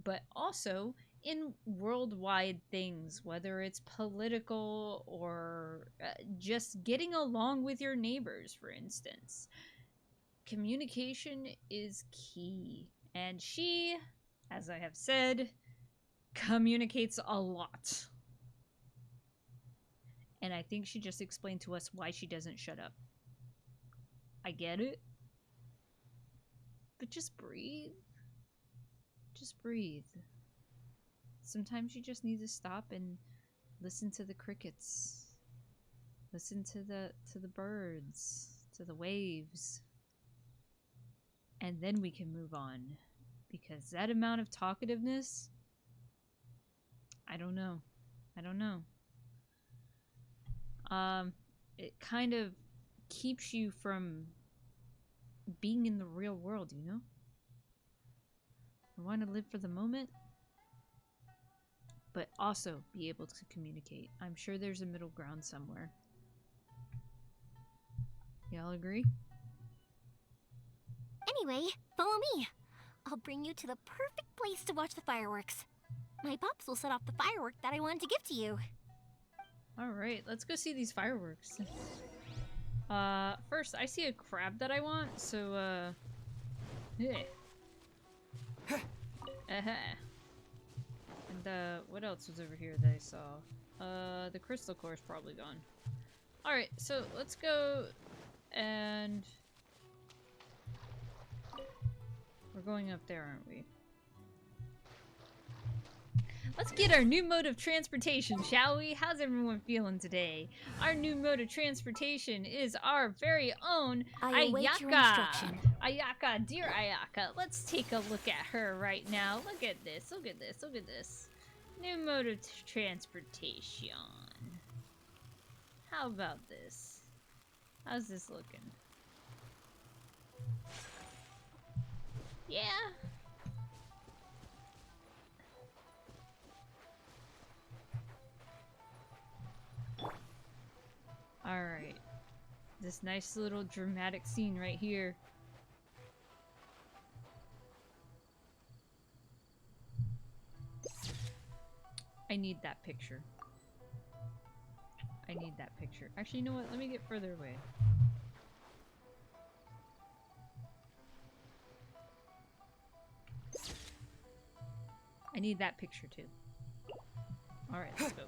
but also in worldwide things, whether it's political or just getting along with your neighbors, for instance. Communication is key, and she, as I have said, communicates a lot. And I think she just explained to us why she doesn't shut up. I get it. But just breathe. Just breathe. Sometimes you just need to stop and listen to the crickets. Listen to the birds, to the waves. And then we can move on. Because that amount of talkativeness, I don't know. It kind of keeps you from being in the real world, you know? I want to live for the moment, but also be able to communicate. I'm sure there's a middle ground somewhere. Y'all agree? Anyway, follow me. I'll bring you to the perfect place to watch the fireworks. My pops will set off the firework that I wanted to give to you. Alright, let's go see these fireworks. First, I see a crab that I want, so, yeah. And, what else was over here that I saw? The crystal core is probably gone. Alright, so let's go and... We're going up there, aren't we? Let's get our new mode of transportation, shall we? How's everyone feeling today? Our new mode of transportation is our very own Ayaka. Ayaka, dear Ayaka. Let's take a look at her right now. Look at this, look at this, look at this. New mode of transportation. How about this? How's this looking? Yeah. Alright. This nice little dramatic scene right here. I need that picture. I need that picture. Actually, you know what? Let me get further away. I need that picture too. Alright, let's go.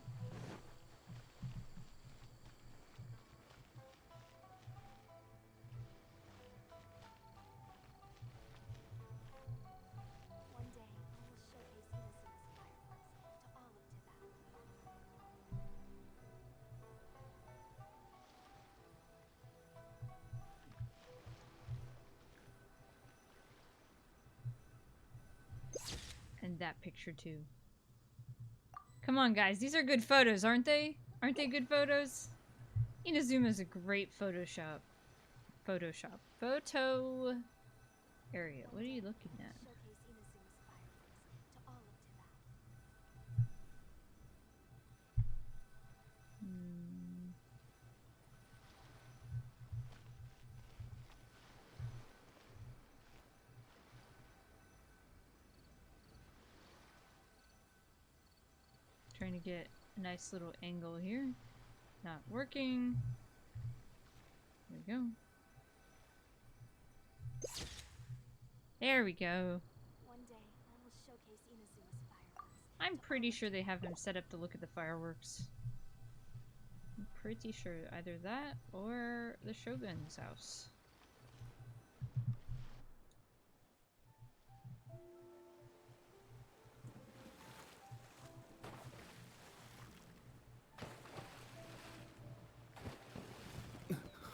And that picture too. Come on, guys. These are good photos, aren't they? Aren't they good photos? Inazuma's a great photo area. What are you looking at? Trying to get a nice little angle here. Not working. There we go. There we go. One day, I will showcase Inazuma's fireworks. I'm pretty sure they have him set up to look at the fireworks. I'm pretty sure either that or the Shogun's house.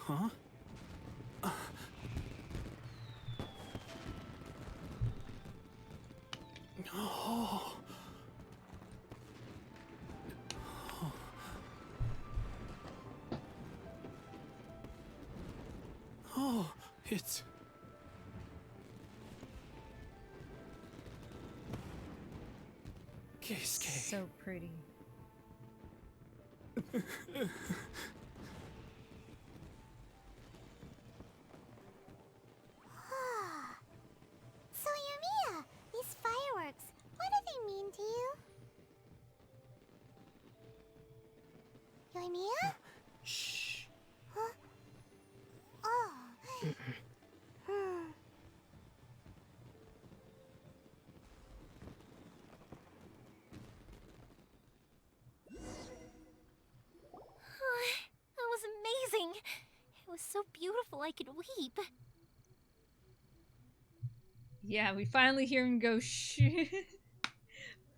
Huh? It's... Keisuke. So pretty. So Yoimiya, these fireworks, what do they mean to you? Yoimiya? Shh. Huh? Oh. That was amazing. It was so beautiful I could weep. Yeah, we finally hear him go shh.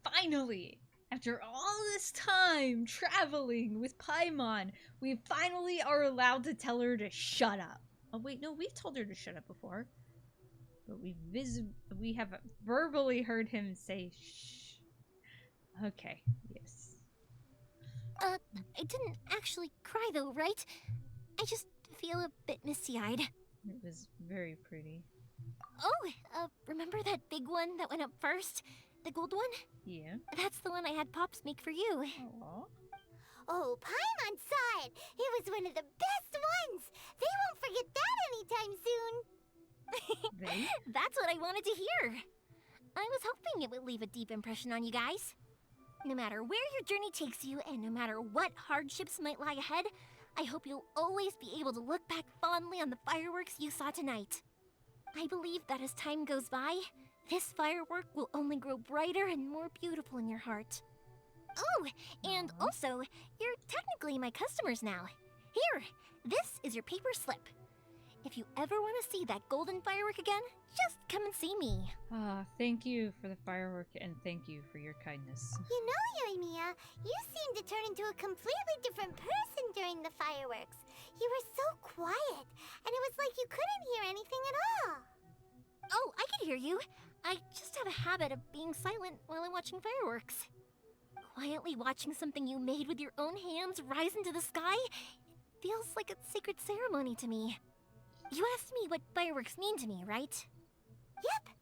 Finally! After all this time traveling with Paimon, we finally are allowed to tell her to shut up. Oh wait, no, we've told her to shut up before. But we have verbally heard him say shh. Okay, yes. I didn't actually cry though, right? I just feel a bit misty-eyed. It was very pretty. Oh, remember that big one that went up first? The gold one? Yeah. That's the one I had Pops make for you. Aww. Oh, Paimon saw it! It was one of the best ones! They won't forget that anytime soon! They? That's what I wanted to hear. I was hoping it would leave a deep impression on you guys. No matter where your journey takes you, and no matter what hardships might lie ahead, I hope you'll always be able to look back fondly on the fireworks you saw tonight. I believe that as time goes by, this firework will only grow brighter and more beautiful in your heart. Oh, and also, you're technically my customers now. Here, this is your paper slip. If you ever want to see that golden firework again, just come and see me. Thank you for the firework and thank you for your kindness. You know, Yoimiya, you seemed to turn into a completely different person during the fireworks. You were so quiet, and it was like you couldn't hear anything at all. Oh, I can hear you. I just have a habit of being silent while I'm watching fireworks. Quietly watching something you made with your own hands rise into the sky feels like a sacred ceremony to me. You asked me what fireworks mean to me, right? Yep.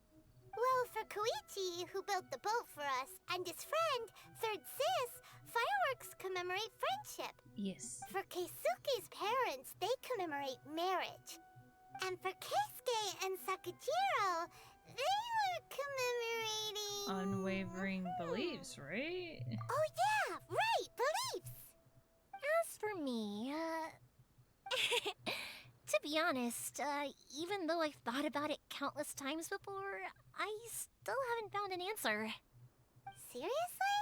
Well, for Koichi, who built the boat for us, and his friend, Third Sis, fireworks commemorate friendship. Yes. For Keisuke's parents, they commemorate marriage. And for Keisuke and Sakajiro, they were commemorating... Unwavering beliefs, right? Oh yeah, right, beliefs! As for me, to be honest, even though I've thought about it countless times before, I still haven't found an answer. Seriously?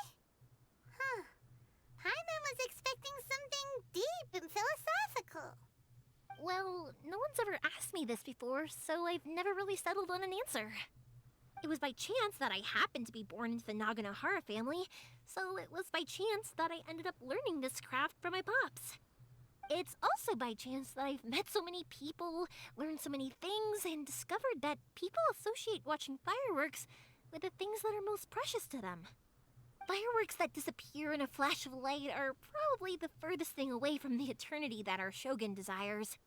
Huh. Paimon was expecting something deep and philosophical. Well, no one's ever asked me this before, so I've never really settled on an answer. It was by chance that I happened to be born into the Naganohara family, so it was by chance that I ended up learning this craft from my pops. It's also by chance that I've met so many people, learned so many things, and discovered that people associate watching fireworks with the things that are most precious to them. Fireworks that disappear in a flash of light are probably the furthest thing away from the eternity that our shogun desires.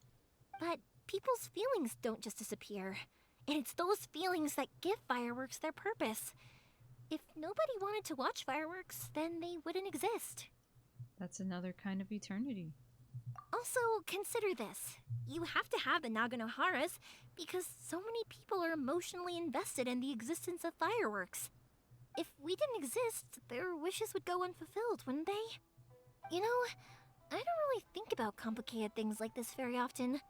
But people's feelings don't just disappear, and it's those feelings that give fireworks their purpose. If nobody wanted to watch fireworks, then they wouldn't exist. That's another kind of eternity. Also, consider this. You have to have the Naganoharas because so many people are emotionally invested in the existence of fireworks. If we didn't exist, their wishes would go unfulfilled, wouldn't they? You know, I don't really think about complicated things like this very often.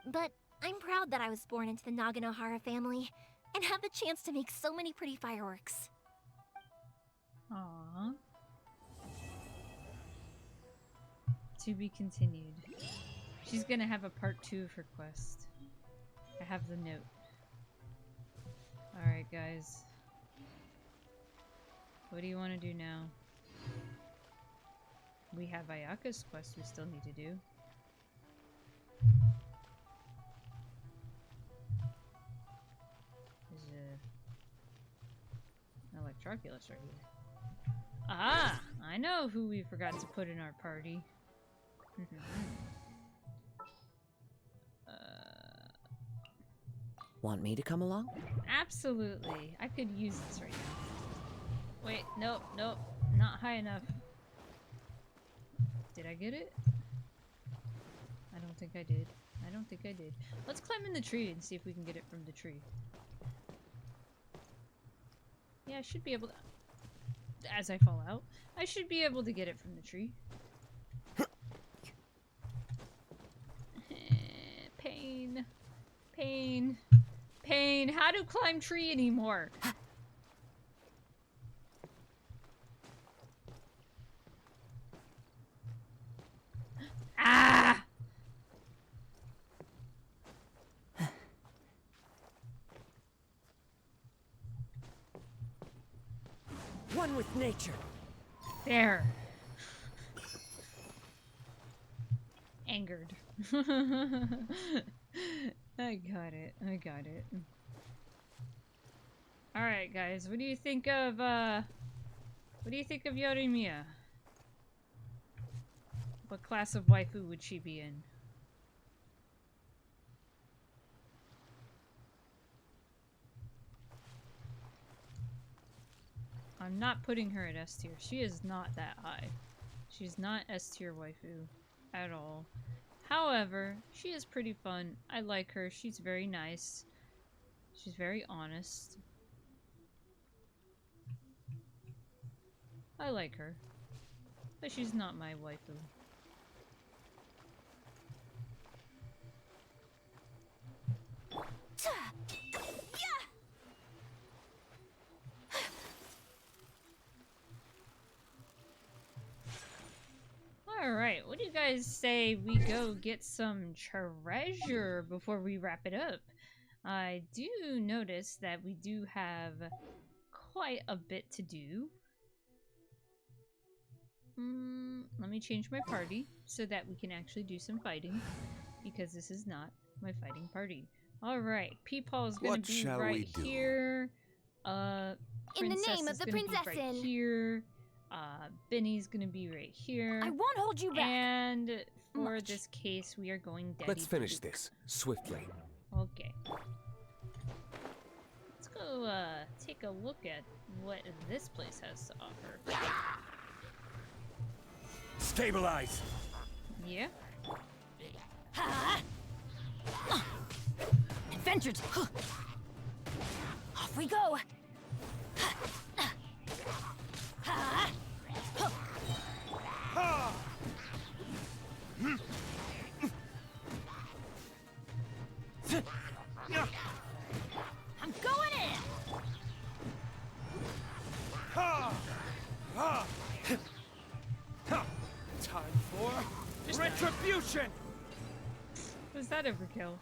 But I'm proud that I was born into the Naganohara family and have the chance to make so many pretty fireworks. Aww. To be continued. She's gonna have a part 2 of her quest. I have the note. Alright, guys. What do you want to do now? We have Ayaka's quest we still need to do. There's an Electroculus right here. Ah! I know who we forgot to put in our party. Want me to come along? Absolutely. I could use this right now. Wait, nope, nope. Not high enough. Did I get it? I don't think I did. I don't think I did. Let's climb in the tree and see if we can get it from the tree. Yeah, I should be able to... As I fall out, I should be able to get it from the tree. Pain. Pain. Pain. How to climb tree anymore? Ah! One with nature. There. Angered. I got it. I got it. Alright, guys. What do you think of, Yoimiya? What class of waifu would she be in? I'm not putting her at S tier. She is not that high. She's not S tier waifu at all. However, she is pretty fun. I like her. She's very nice. She's very honest. I like her. But she's not my waifu. Alright, what do you guys say we go get some treasure before we wrap it up? I do notice that we do have quite a bit to do. Let me change my party so that we can actually do some fighting, because this is not my fighting party. Alright, Peepaw is gonna be right here. In the name of is the gonna be right princessin. here. Benny's gonna be right here. I won't hold you back. And for this case, we are going daddy. Let's finish this swiftly. Okay. Let's go take a look at what this place has to offer. Stabilize. Yeah. Adventures. Off we go. I'm going in. Time for retribution. Was that overkill?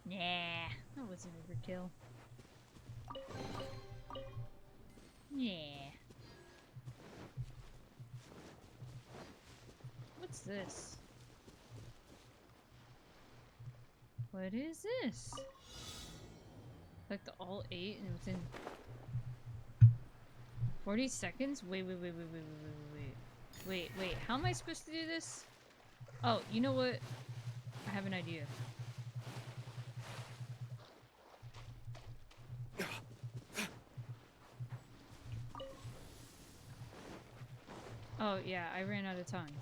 Nah, that wasn't overkill. Yeah. What's this? What is this? Collect all 8 and within 40 seconds? Wait. Wait, how am I supposed to do this? Oh, you know what? I have an idea. Oh, yeah, I ran out of time.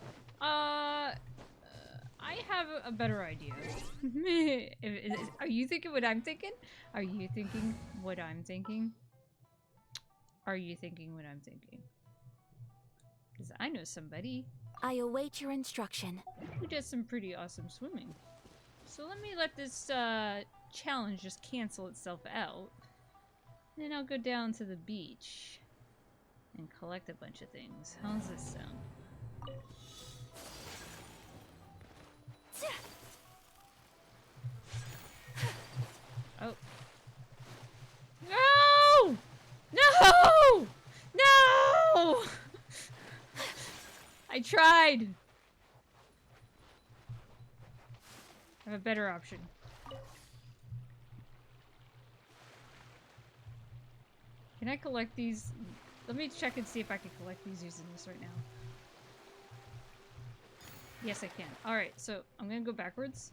I have a better idea. Are you thinking what I'm thinking? Are you thinking what I'm thinking? Are you thinking what I'm thinking? Because I know somebody I await your instruction. who does some pretty awesome swimming. So let me let this challenge just cancel itself out. Then I'll go down to the beach and collect a bunch of things. How's this sound? Oh. No! No! No! I tried! I have a better option. Can I collect these? Let me check and see if I can collect these using this right now. Yes, I can. Alright, so I'm gonna go backwards.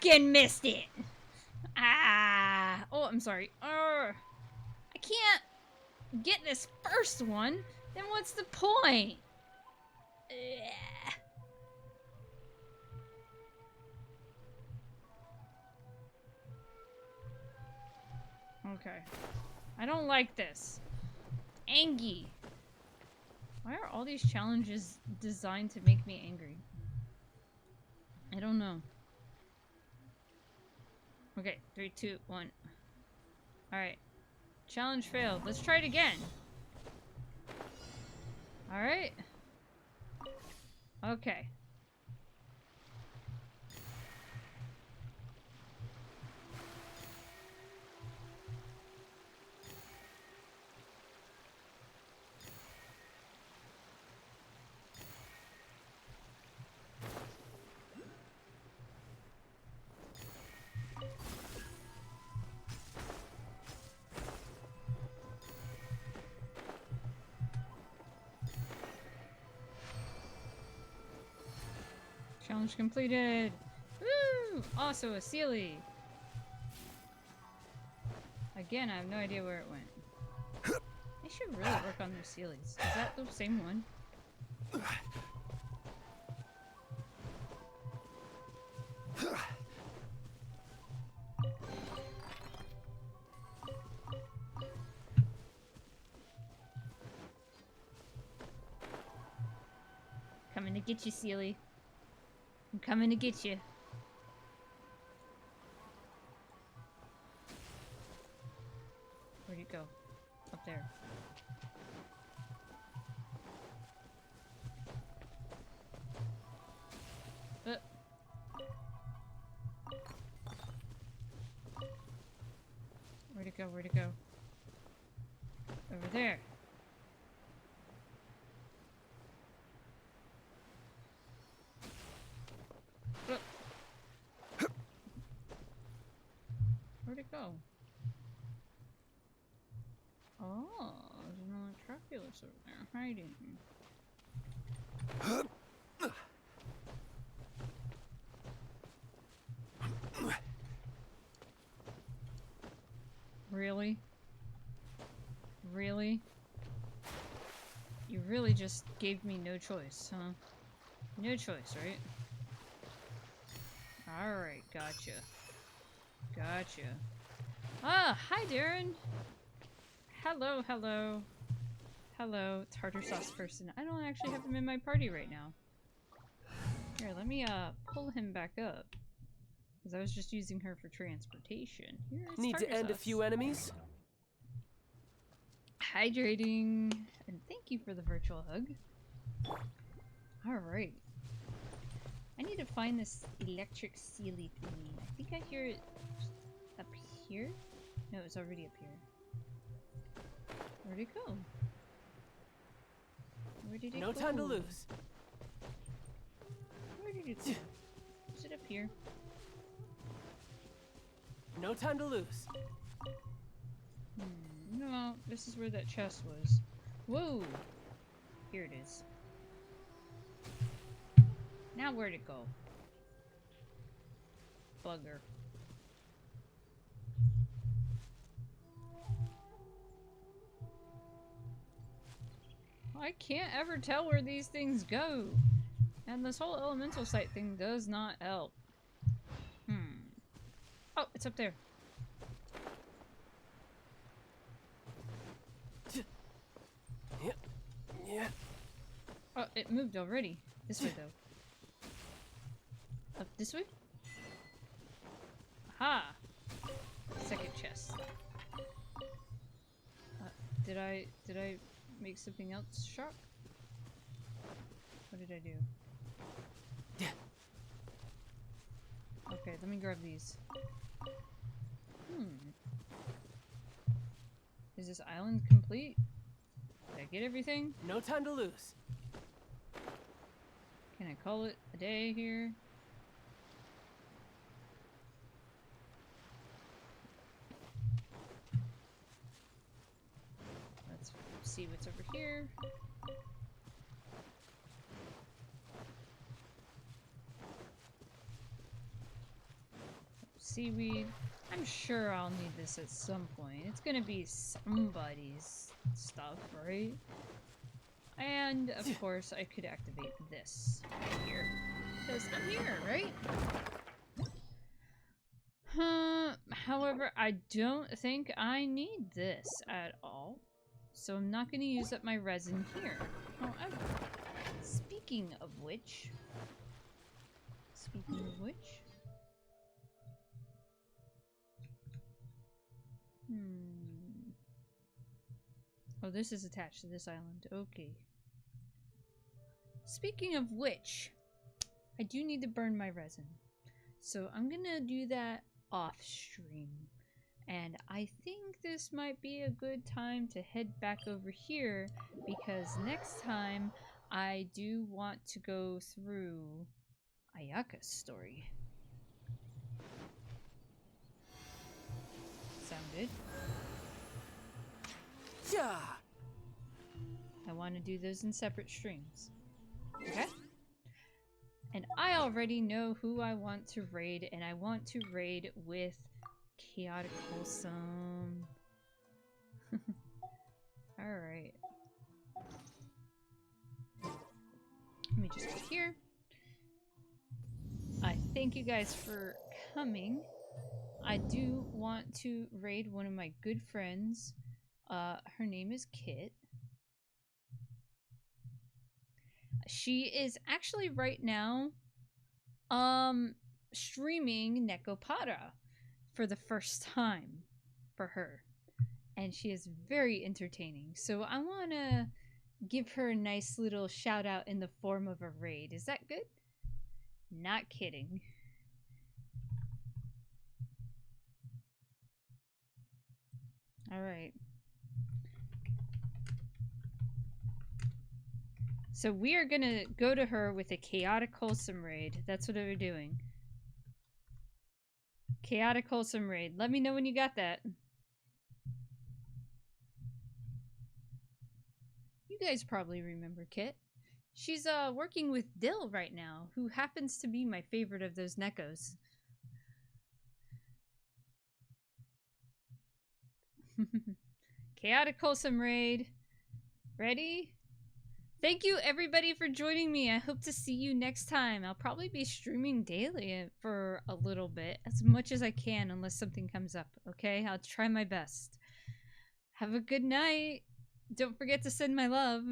fucking missed it! Ah! Oh, I'm sorry. I can't get this first one. Then what's the point? Ugh. Okay. I don't like this. Angie. Why are all these challenges designed to make me angry? I don't know. Okay, 3, 2, 1. Alright. Challenge failed. Let's try it again. Alright. Okay. Challenge completed! Woo! Also a Sealy! Again, I have no idea where it went. They should really work on their Sealies. Is that the same one? Coming to get you, Sealy. I'm coming to get you. Where'd you go? Up there. Where'd it go? Where'd it go? Over there. Where'd it go? Oh, there's an Electroculus over there hiding. Really? Really? You really just gave me no choice, huh? No choice, right? Alright, gotcha. Gotcha. Ah, hi Darren! Hello, hello. Hello, tartar sauce person. I don't actually have him in my party right now. Here, let me pull him back up. Because I was just using her for transportation. Here's Need to end a sauce. few enemies? Hydrating. And thank you for the virtual hug. Alright. I need to find this electric Sealy thingy. I think I hear it up here? No, it's already up here. Where'd it go? Where did it go? No time to lose. Where did it go? Is it up here? No time to lose. No, this is where that chest was. Whoa! Here it is. Now where'd it go? Bugger. I can't ever tell where these things go. And this whole elemental site thing does not help. Oh, it's up there. Yeah. Oh, it moved already. This way, though. Up this way? Aha! Second chest. Did I make something else sharp? What did I do? Okay, let me grab these. Is this island complete? Did I get everything? No time to lose. Can I call it a day here? Let's see what's over here. seaweed. I'm sure I'll need this at some point. It's gonna be somebody's stuff, right? And, of course, I could activate this here. Because I'm here, right? However, I don't think I need this at all. So I'm not gonna use up my resin here. However, speaking of which... Oh, this is attached to this island. Okay. Speaking of which, I do need to burn my resin. So I'm gonna do that off stream. And I think this might be a good time to head back over here because next time I do want to go through Ayaka's story. Sound good? Yeah. I want to do those in separate streams. Okay? And I already know who I want to raid, and I want to raid with Chaotic Wholesome. Alright. Let me just go here. I thank you guys for coming. I do want to raid one of my good friends. Her name is Kit. She is actually right now streaming Nekopara for the first time for her. And she is very entertaining. So I want to give her a nice little shout out in the form of a raid. Is that good? Not kidding. Alright. So we are gonna go to her with a Chaotic Wholesome raid. That's what we're doing. Chaotic Wholesome raid. Let me know when you got that. You guys probably remember Kit. She's working with Dill right now, who happens to be my favorite of those Nekos. Chaotic Wholesome raid. Ready? Thank you everybody for joining me. I hope to see you next time. I'll probably be streaming daily for a little bit, as much as I can, unless something comes up, okay? I'll try my best. Have a good night. Don't forget to send my love.